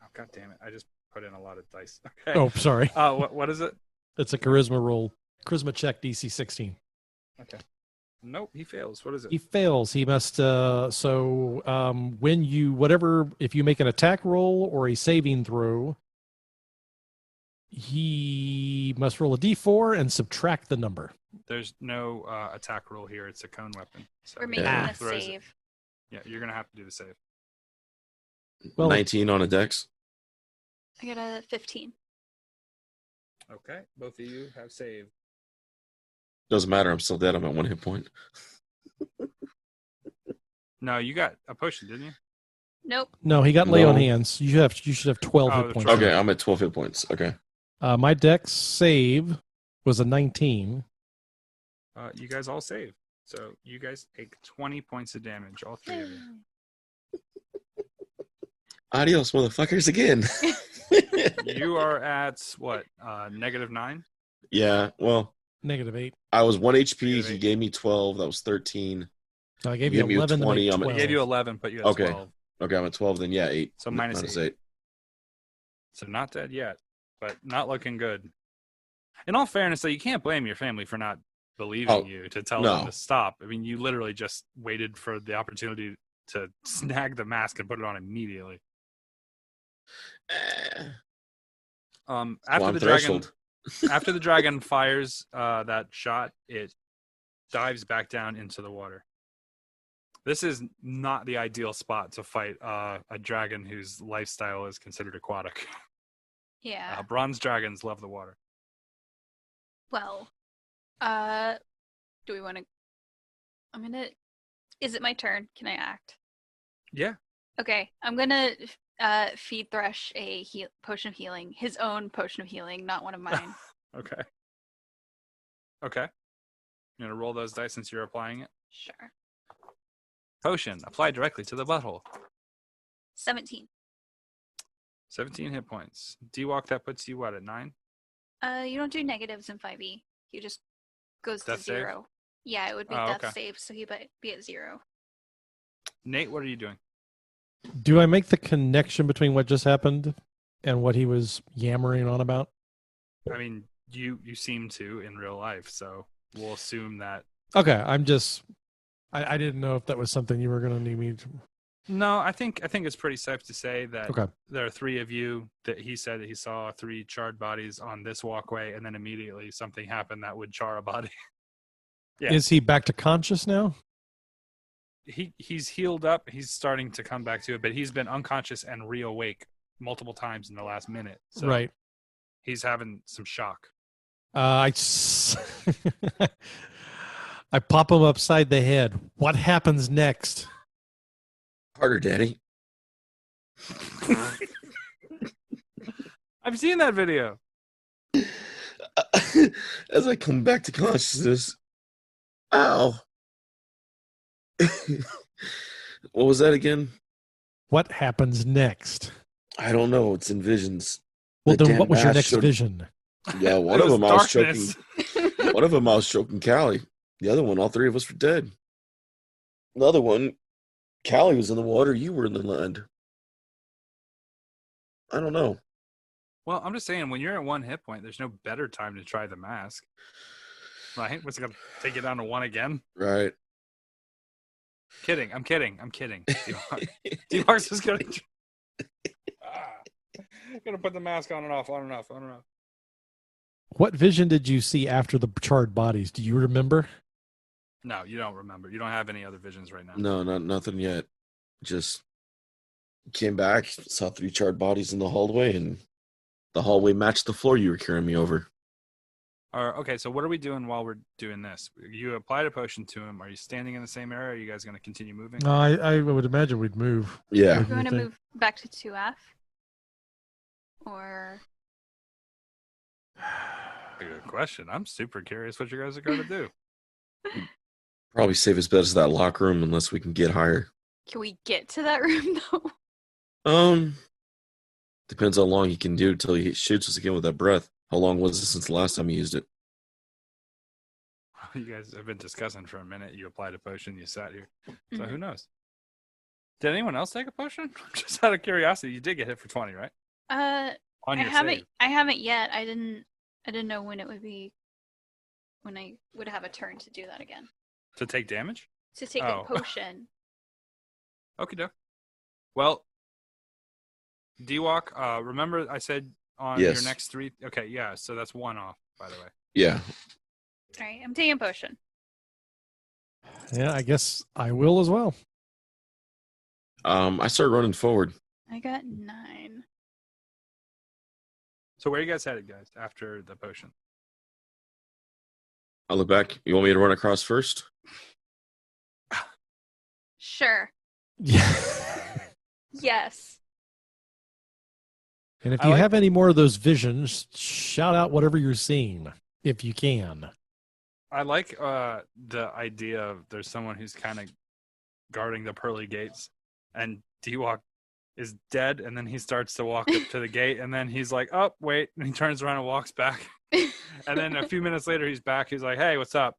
Oh, God damn it. I just put in a lot of dice. Okay. Oh, sorry. What is it? It's a charisma roll. Charisma check, DC 16. Okay. Nope, he fails. What is it? He fails. He must, when you, if you make an attack roll or a saving throw, he must roll a d4 and subtract the number. There's no attack roll here. It's a cone weapon. So We're making Yeah. a throws it. save. Yeah, you're going to have to do the save. Well, 19 on a dex. I got a 15. Okay, both of you have saved. Doesn't matter. I'm still dead. I'm at 1 hit point. No, you got a potion, didn't you? Nope. No, he got lay on No. hands. You should have 12 Oh, hit that's points. right. Okay, I'm at 12 hit points. Okay. My dex save was a 19. You guys all save. So you guys take 20 points of damage, all three of you. Adios, motherfuckers, again. You are at what? -9? Yeah, well, -8. I was 1 HP. Negative He 8. gave me 12. That was 13. So I gave You you gave me a 11 to 20, make I'm at- 12. I gave you 11, but you had Okay. 12. Okay, I'm at 12. Then, yeah, 8. So minus minus 8. 8. So not dead yet, but not looking good. In all fairness, though, you can't blame your family for not believing you to tell them no. to stop. I mean, you literally just waited for the opportunity to snag the mask and put it on immediately. After I'm the threshold. dragon, after the dragon fires that shot, it dives back down into the water. This is not the ideal spot to fight a dragon whose lifestyle is considered aquatic. Yeah. Bronze dragons love the water. Well, do we want to? Is it my turn? Can I act? Yeah. Okay, I'm gonna feed Thresh a potion of healing, his own potion of healing, not one of mine. Okay. Okay. You're gonna roll those dice since you're applying it. Sure. Potion applied directly to the butthole. 17. 17 hit points. D-Walk, that puts you what, at 9? You don't do negatives in 5e. He just goes Death to save? 0. Yeah, it would be Oh, death okay. save, so he'd be at 0. Nate, what are you doing? Do I make the connection between what just happened and what he was yammering on about? I mean, you seem to in real life, so we'll assume that. Okay, I didn't know if that was something you were going to need me to. No, I think it's pretty safe to say that Okay. there are 3 of you that he said that he saw 3 charred bodies on this walkway, and then immediately something happened that would char a body. Yeah. Is he back to conscious now? He's healed up. He's starting to come back to it, but he's been unconscious and reawake multiple times in the last minute. So Right. he's having some shock. I pop him upside the head. What happens next? Harder, Daddy. I've seen that video. As I come back to consciousness. Ow. What was that again? What happens next? I don't know. It's in visions. Well, The then damn what was your mask next showed- vision? Yeah, one It of was them I was darkness. choking. One of them I was choking Callie. The other one, all 3 of us were dead. The other one, Callie was in the water. You were in the land. I don't know. Well, I'm just saying, when you're at 1 hit point, there's no better time to try the mask. Right? What's it going to take you down to 1 again? Right. Kidding. I'm kidding. D-Mark's just going to... Gonna put the mask on and off, on and off, on and off. What vision did you see after the charred bodies? Do you remember? No, you don't remember. You don't have any other visions right now. No, nothing yet. Just came back, saw 3 charred bodies in the hallway, and the hallway matched the floor you were carrying me over. Okay, so what are we doing while we're doing this? You applied a potion to him. Are you standing in the same area? Are you guys going to continue moving? No, I would imagine we'd move. Yeah. We're going to think? move back to 2F? Or... Good question. I'm super curious what you guys are going to do. Probably safest bet is that locker room unless we can get higher. Can we get to that room, though? Depends how long he can do till he shoots us again with that breath. How long was it since the last time he used it? You guys have been discussing for a minute. You applied a potion. You sat here. So Mhm. who knows? Did anyone else take a potion? Just out of curiosity, you did get hit for 20, right? On I your haven't. save. I haven't yet. I didn't know when it would be. When I would have a turn to do that again. To take damage? To take Oh. a potion. Okay, doke. Well, D-Walk, remember I said on Yes. your next 3? Okay, yeah, so that's 1 off, by the way. Yeah. All right, I'm taking a potion. Yeah, I guess I will as well. I start running forward. I got 9. So where are you guys headed, guys, after the potion? I look back. You want me to run across first? Sure. Yeah. Yes. And if I you like- have any more of those visions, shout out whatever you're seeing, if you can. I like the idea of there's someone who's kind of guarding the pearly gates, and D-Walk is dead, and then he starts to walk up to the gate, and then he's like, "Oh, wait," and he turns around and walks back. And then a few minutes later, he's back. He's like, "Hey, what's up?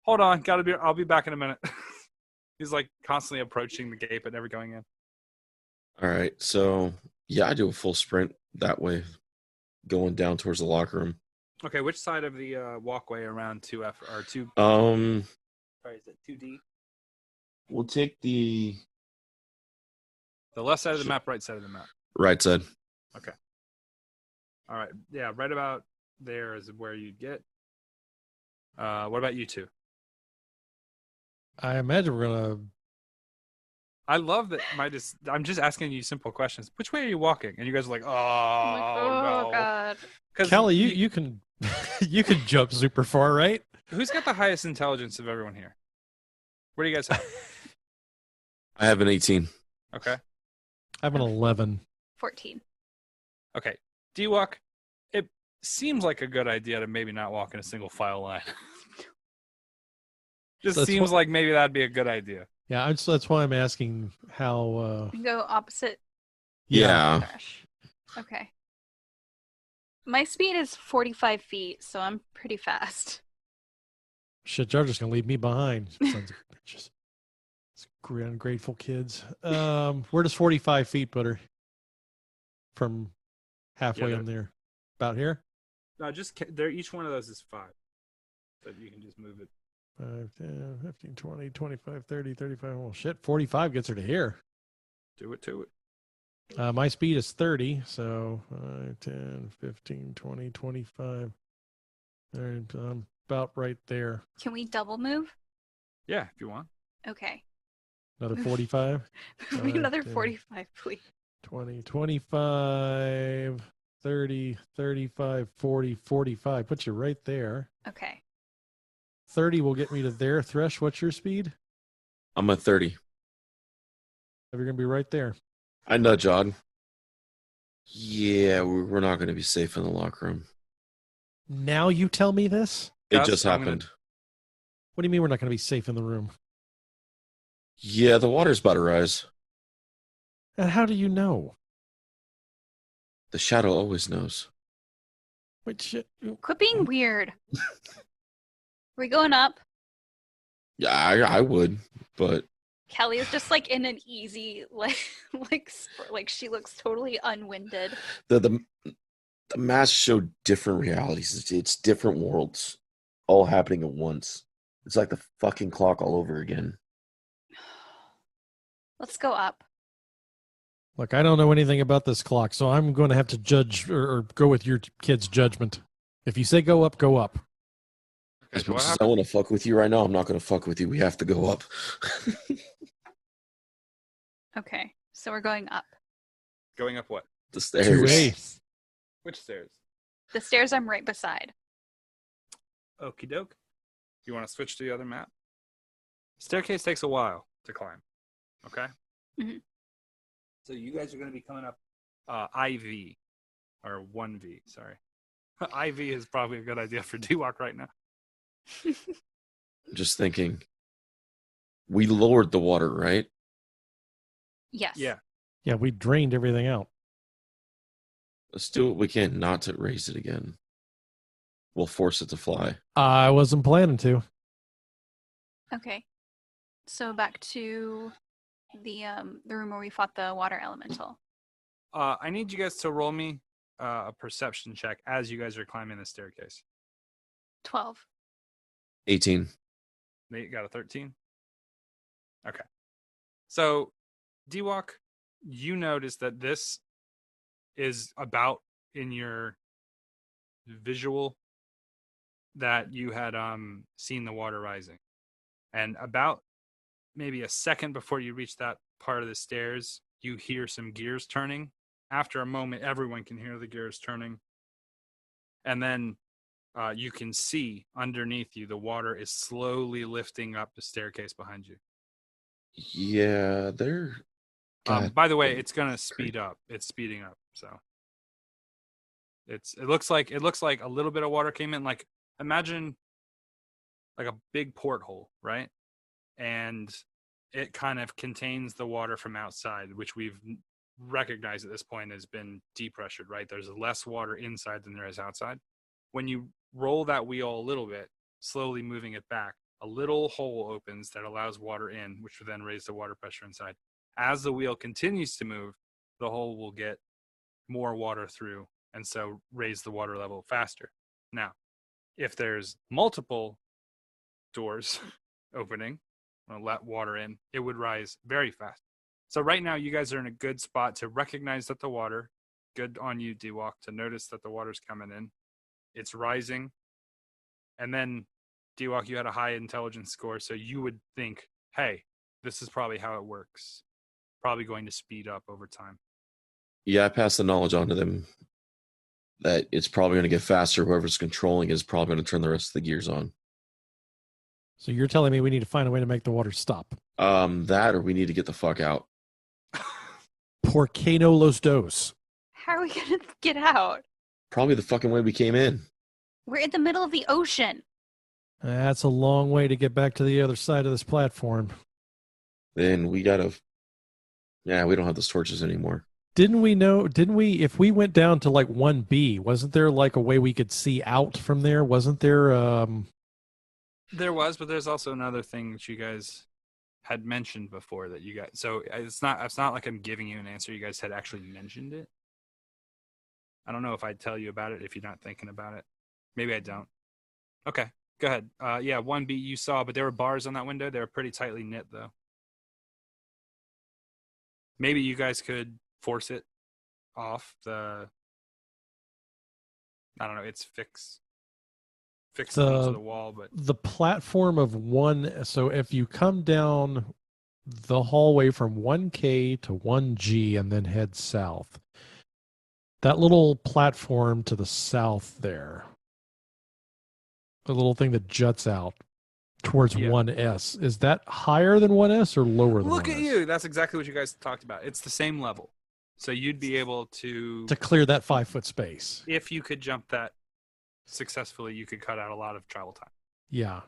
Hold on, I'll be back in a minute." He's like constantly approaching the gate, but never going in. All right. So, yeah, I do a full sprint that way, going down towards the locker room. Okay, which side of the walkway around 2F or 2? Sorry, is it 2D? We'll take the The left side of the map, right side of the map. right side. All right, yeah, right about there is where you get. What about you two? I imagine we're gonna. I love that I'm just asking you simple questions. Which way are you walking? And you guys are like, oh, no. God. 'Cause Kelly, you can you can jump super far, right? Who's got the highest intelligence of everyone here? What do you guys have? I have an 18. Okay. I have an 11. 14. Okay. D-Walk, it seems like a good idea to maybe not walk in a single file line. Just That's seems what- like maybe that'd be a good idea. Yeah, that's why I'm asking how. We can go opposite Yeah. Thresh. Okay. My speed is 45 feet, so I'm pretty fast. Shit, y'all just gonna leave me behind. Sons of bitches. It's ungrateful kids. Where does 45 feet put her? From halfway Yeah, on there, about here. No, there. Each one of those is 5. So you can just move it. 5, 10, 15, 20, 25, 30, 35. Well, shit, 45 gets her to here. Do it to it. My speed is 30, so 5, 10, 15, 20, 25. I'm about right there. Can we double move? Yeah, if you want. Okay. Another 45, Move me another 10. 45, please. 20, 25, 30, 35, 40, 45. Puts you right there. Okay. 30 will get me to there. Thresh, what's your speed? I'm at 30. You're going to be right there. I nudge Odd. Yeah, we're not going to be safe in the locker room. Now you tell me this? It Gus, just I'm gonna- happened. What do you mean we're not going to be safe in the room? Yeah, the water's about to rise. And how do you know? The shadow always knows. Wait, shit. Quit being weird. We going up? Yeah, I would, but Kelly is just like in an easy, like she looks totally unwinded. the masks show different realities. It's different worlds all happening at once. It's like the fucking clock all over again. Let's go up. Look, I don't know anything about this clock, so I'm going to have to judge or go with your kid's judgment. If you say go up, go up. As So what much as I happened? want to fuck with you right now, I'm not going to fuck with you. We have to go up. Okay. So we're going up. Going up what? The stairs. 2A. Which stairs? The stairs I'm right beside. Okie doke. You want to switch to the other map? Staircase takes a while to climb. Okay? Mhm. So you guys are going to be coming up IV. Or 1V, sorry. IV is probably a good idea for D-Walk right now. Just thinking. We lowered the water, right? Yes. Yeah. Yeah, we drained everything out. Let's do what we can not to raise it again. We'll force it to fly. I wasn't planning to. Okay. So back to the room where we fought the water elemental. I need you guys to roll me a perception check as you guys are climbing the staircase. 12. 18. Nate got a 13. Okay. So, D-Walk, you notice that this is about in your visual that you had seen the water rising. And about maybe a second before you reach that part of the stairs, you hear some gears turning. After a moment, everyone can hear the gears turning. And then you can see underneath you the water is slowly lifting up the staircase behind you. Yeah, they're. God, By the way, damn it's gonna speed up. It's speeding up, so it looks like a little bit of water came in. Like imagine like a big porthole, right? And it kind of contains the water from outside, which we've recognized at this point has been depressured, right? There's less water inside than there is outside. When you roll that wheel a little bit, slowly moving it back, a little hole opens that allows water in, which will then raise the water pressure inside. As the wheel continues to move, the hole will get more water through and so raise the water level faster. Now, if there's multiple doors opening, let water in, it would rise very fast. So right now, you guys are in a good spot to recognize that the water, good on you, D-Walk, to notice that the water's coming in. It's rising. And then, D-Walk, you had a high intelligence score, so you would think, hey, this is probably how it works. Probably going to speed up over time. Yeah, I passed the knowledge on to them that it's probably going to get faster. Whoever's controlling it is probably going to turn the rest of the gears on. So you're telling me we need to find a way to make the water stop? That or we need to get the fuck out. Por qué no los dos? How are we gonna get out? Probably the fucking way we came in. We're in the middle of the ocean. That's a long way to get back to the other side of this platform. Then we gotta. Yeah, we don't have those torches anymore. Didn't we, if we went down to like 1B, wasn't there like a way we could see out from there? Wasn't there, There was, but there's also another thing that you guys had mentioned before that you guys. So it's not like I'm giving you an answer. You guys had actually mentioned it. I don't know if I'd tell you about it if you're not thinking about it. Maybe I don't. Okay, go ahead. Yeah, 1B you saw, but there were bars on that window. They were pretty tightly knit, though. Maybe you guys could force it off the. I don't know. It's fixed onto the wall, but the platform of one? So if you come down the hallway from 1K to 1G and then head south, that little platform to the south there, the little thing that juts out towards 1S, is that higher than 1S or lower than 1S? Look at you. That's exactly what you guys talked about. It's the same level. So you'd be able to clear that 5-foot space. If you could jump that successfully, you could cut out a lot of travel time. Yeah.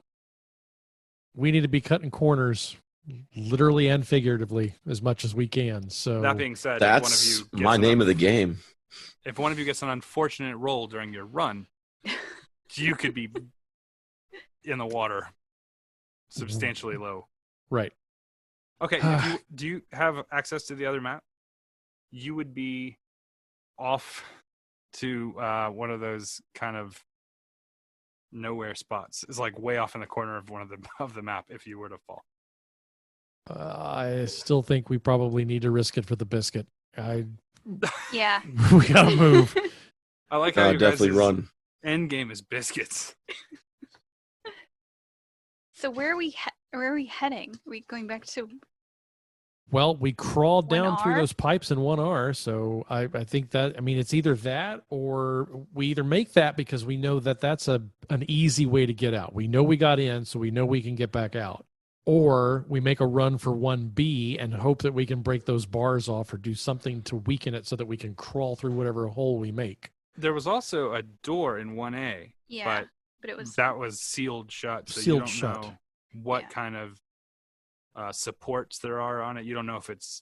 We need to be cutting corners, literally and figuratively, as much as we can. So that being said, that's my name of the game. If one of you gets an unfortunate roll during your run, you could be in the water substantially low. Right. Okay. Do you have access to the other map? You would be off to one of those kind of nowhere spots. It's like way off in the corner of one of the map if you were to fall. I still think we probably need to risk it for the biscuit. Yeah. We gotta move. I like how you definitely guys' run. end game is biscuits. So where are we heading? Are we going back to? Well, we crawled down through 1R? those pipes in 1R, so I think that, I mean, it's either that or we either make that because we know that that's an easy way to get out. We know we got in, so we know we can get back out. Or we make a run for 1B and hope that we can break those bars off or do something to weaken it so that we can crawl through whatever hole we make. There was also a door in 1A, Yeah, but it was that was sealed shut, so Sealed you don't shut. know what kind of supports there are on it. You don't know if it's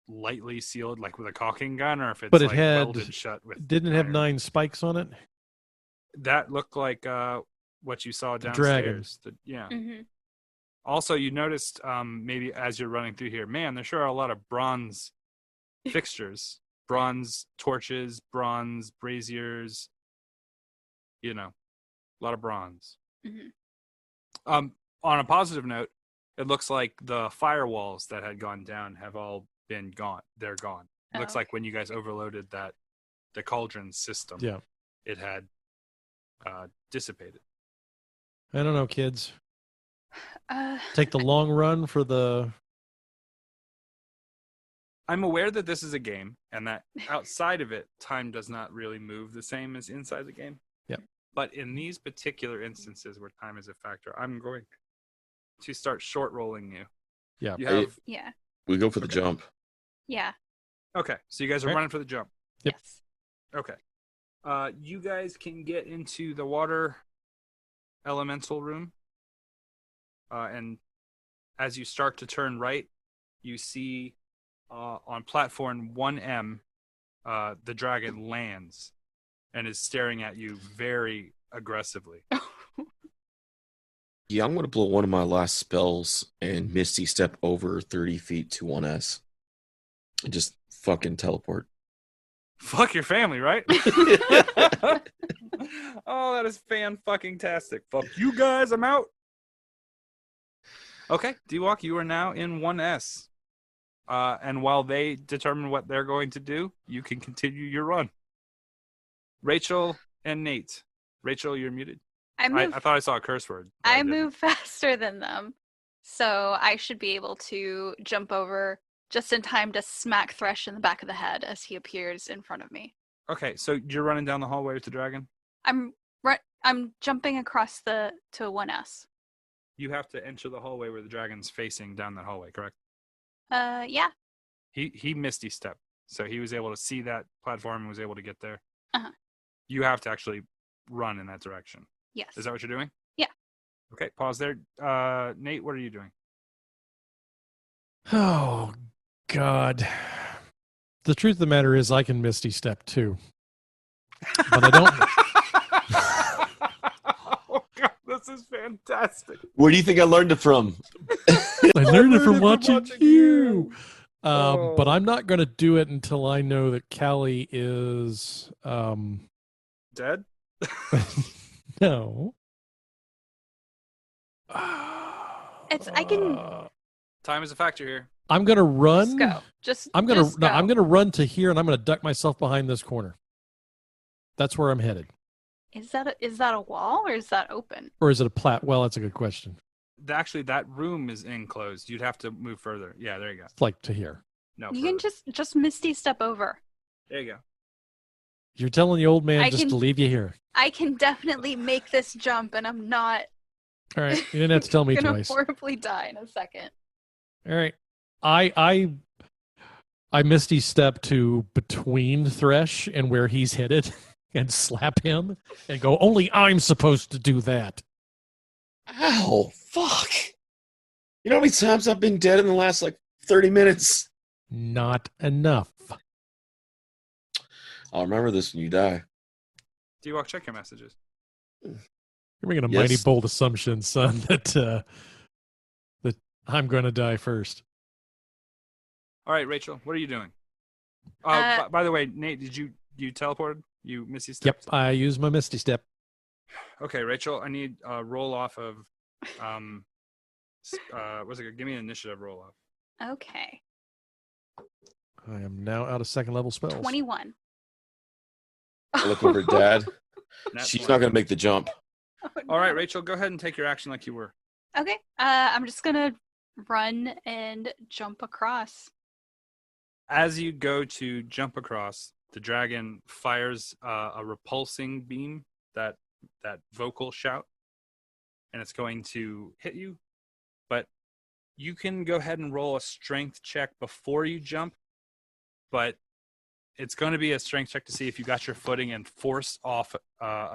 lightly sealed, like with a caulking gun, or if it's But it like had, welded shut with. didn't it have iron. 9 spikes on it? That looked like what you saw The dragon. downstairs. Yeah. Mhm. Also, you noticed maybe as you're running through here, man, there sure are a lot of bronze fixtures, bronze torches, bronze braziers. You know, a lot of bronze. Mhm. On a positive note, it looks like the firewalls that had gone down have all been gone. They're gone. It looks like when you guys overloaded the cauldron system, Yeah. it had dissipated. I don't know, kids. Take the long run for the... I'm aware that this is a game and that outside of it, time does not really move the same as inside the game. Yep. But in these particular instances where time is a factor, I'm going to start short rolling you. Yeah. You have Yeah. We go for the Okay. jump. Yeah. okay. So you guys are Right. running for the jump. Yep. Yes. Okay. You guys can get into the water elemental room. And as you start to turn right, you see on platform 1M, the dragon lands and is staring at you very aggressively. Yeah, I'm going to blow one of my last spells and Misty Step over 30 feet to 1S. And just fucking teleport. Fuck your family, right? Oh, that is fan-fucking-tastic. Fuck you guys, I'm out. Okay, D-Walk, you are now in 1S. And while they determine what they're going to do, you can continue your run. Rachel and Nate. Rachel, you're muted. I move. I thought I saw a curse word. but I didn't. move faster than them, so I should be able to jump over just in time to smack Thresh in the back of the head as he appears in front of me. Okay, so you're running down the hallway with the dragon? I'm jumping across to 1S. You have to enter the hallway where the dragon's facing down that hallway, correct? Yeah. He misty stepped, so he was able to see that platform and was able to get there. Uh-huh. You have to actually run in that direction. Yes. Is that what you're doing? Yeah. Okay, pause there. Nate, what are you doing? Oh, God. The truth of the matter is I can Misty Step too. But I don't. Oh, God, this is fantastic. Where do you think I learned it from? I learned it from watching you. Oh. But I'm not going to do it until I know that Callie is. Dead? No. I can- Time is a factor here. I'm going to run. Just go. I'm going just to. No, go. I'm going to run to here, and I'm going to duck myself behind this corner. That's where I'm headed. Is that a wall or is that open? Or is it a plat? Well, that's a good question. Actually, that room is enclosed. You'd have to move further. Yeah, there you go. It's like to here. No, You can further. just Misty step over. There you go. You're telling the old man I just can- to leave you here. I can definitely make this jump, and I'm not All right. You didn't have to tell me gonna twice. horribly die in a second. All right. I Misty Step to between Thresh and where he's headed and slap him and go, only I'm supposed to do that. Ow, fuck. You know how many times I've been dead in the last, 30 minutes? Not enough. I'll remember this when you die. D-Walk, check your messages. You're making a Yes. mighty bold assumption, son, that I'm going to die first. All right, Rachel, what are you doing? By the way, Nate, did you teleported? You Missy stepped? Yep, I use my Misty Step. Okay, Rachel, I need a roll off of what's it? Give me an initiative roll off. Okay. I am now out of second level spells. 21. I look over at Dad. Nat She's 20. not going to make the jump. All right, Rachel, go ahead and take your action like you were. Okay. I'm just gonna run and jump across. As you go to jump across, the dragon fires a repulsing beam, that vocal shout, and it's going to hit you. But you can go ahead and roll a strength check before you jump, but it's going to be a strength check to see if you got your footing and force off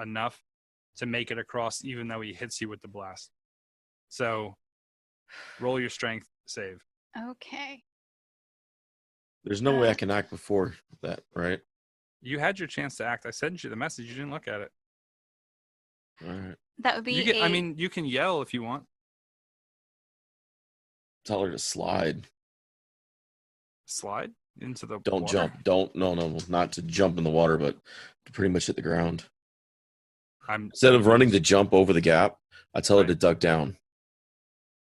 enough to make it across, even though he hits you with the blast. So roll your strength save. Okay. There's no way I can act before that, right? You had your chance to act. I sent you the message. You didn't look at it. All right. That would be You can, you can yell if you want. Tell her to slide. Slide into the Don't water? jump. Don't. No, not to jump in the water, but to pretty much hit the ground. Instead of running to jump over the gap, I tell her to duck down.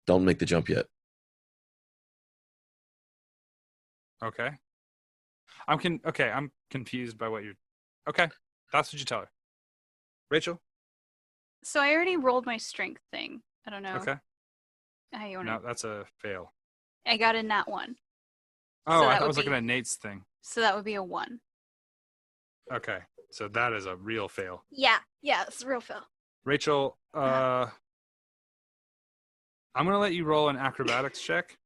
Don't make the jump yet. Okay. I'm confused by what you're. Okay, that's what you tell her. Rachel. So I already rolled my strength thing. I don't know. Okay. How you want No, that's a fail. I got in that one. Oh, So I that was would looking be- at Nate's thing. So that would be a 1. Okay, so that is a real fail. Yeah. Yeah, it's a real fail. Rachel, I'm gonna let you roll an acrobatics check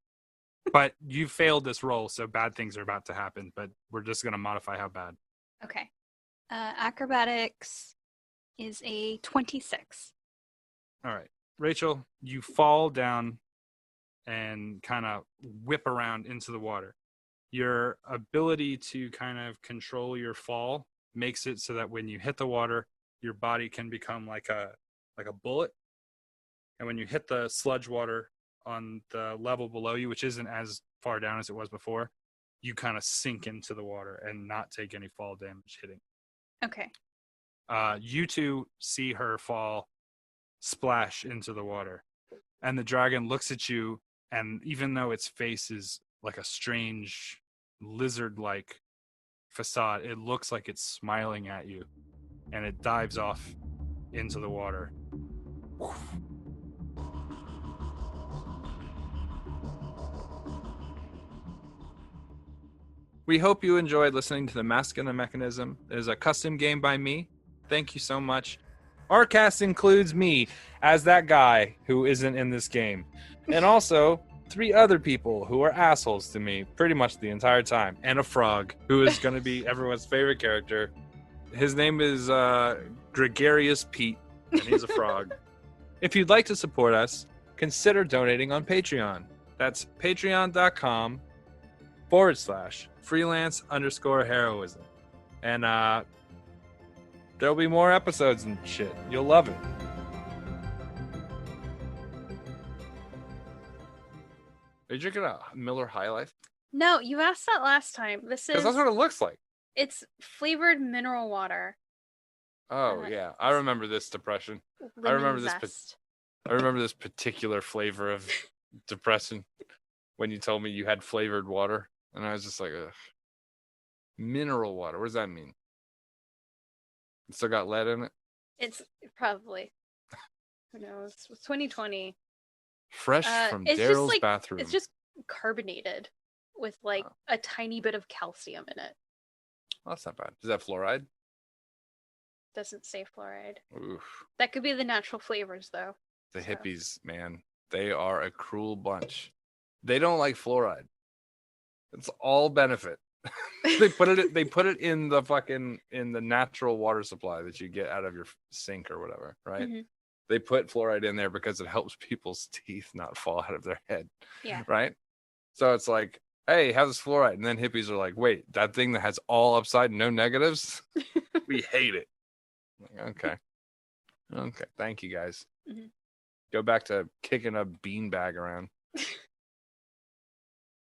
But you failed this roll, so bad things are about to happen. But we're just gonna modify how bad. Okay. Acrobatics is a 26. All right, Rachel, you fall down and kind of whip around into the water. Your ability to kind of control your fall makes it so that when you hit the water, your body can become like a bullet. And when you hit the sludge water on the level below you, which isn't as far down as it was before, you kind of sink into the water and not take any fall damage hitting. Okay. You two see her fall, splash into the water, and the dragon looks at you, and even though its face is like a strange lizard-like facade, it looks like it's smiling at you, and it dives off into the water. We hope you enjoyed listening to The Mask and the Mechanism. It is a custom game by me. Thank you so much. Our cast includes me as that guy who isn't in this game. And also 3 other people who are assholes to me pretty much the entire time. And a frog who is going to be everyone's favorite character. His name is Gregarious Pete, and he's a frog. If you'd like to support us, consider donating on Patreon. That's patreon.com/freelance_heroism. And there'll be more episodes and shit. You'll love it. Are you drinking a Miller High Life? No, you asked that last time. This Because is that's what it looks like. it's flavored mineral water. Oh yeah, I remember this depression. I remember Lemon this. zest. I remember this particular flavor of depression when you told me you had flavored water, and I was just like, ugh. Mineral water. What does that mean? It still got lead in it. It's probably. Who knows? It's 2020. Fresh from it's just Daryl's like- bathroom. It's just carbonated with like a tiny bit of calcium in it. Well, that's not bad. Is that fluoride? Doesn't say fluoride. Oof. That could be the natural flavors though. The So. hippies, man. They are a cruel bunch. They don't like fluoride. It's all benefit. They put it in the natural water supply that you get out of your sink or whatever, right? Mhm. They put fluoride in there because it helps people's teeth not fall out of their head. Yeah. Right? So it's like, hey, have this fluoride. And then hippies are like, wait, that thing that has all upside and no negatives? We hate it. Okay. Okay. Thank you guys. Mhm. Go back to kicking a beanbag around.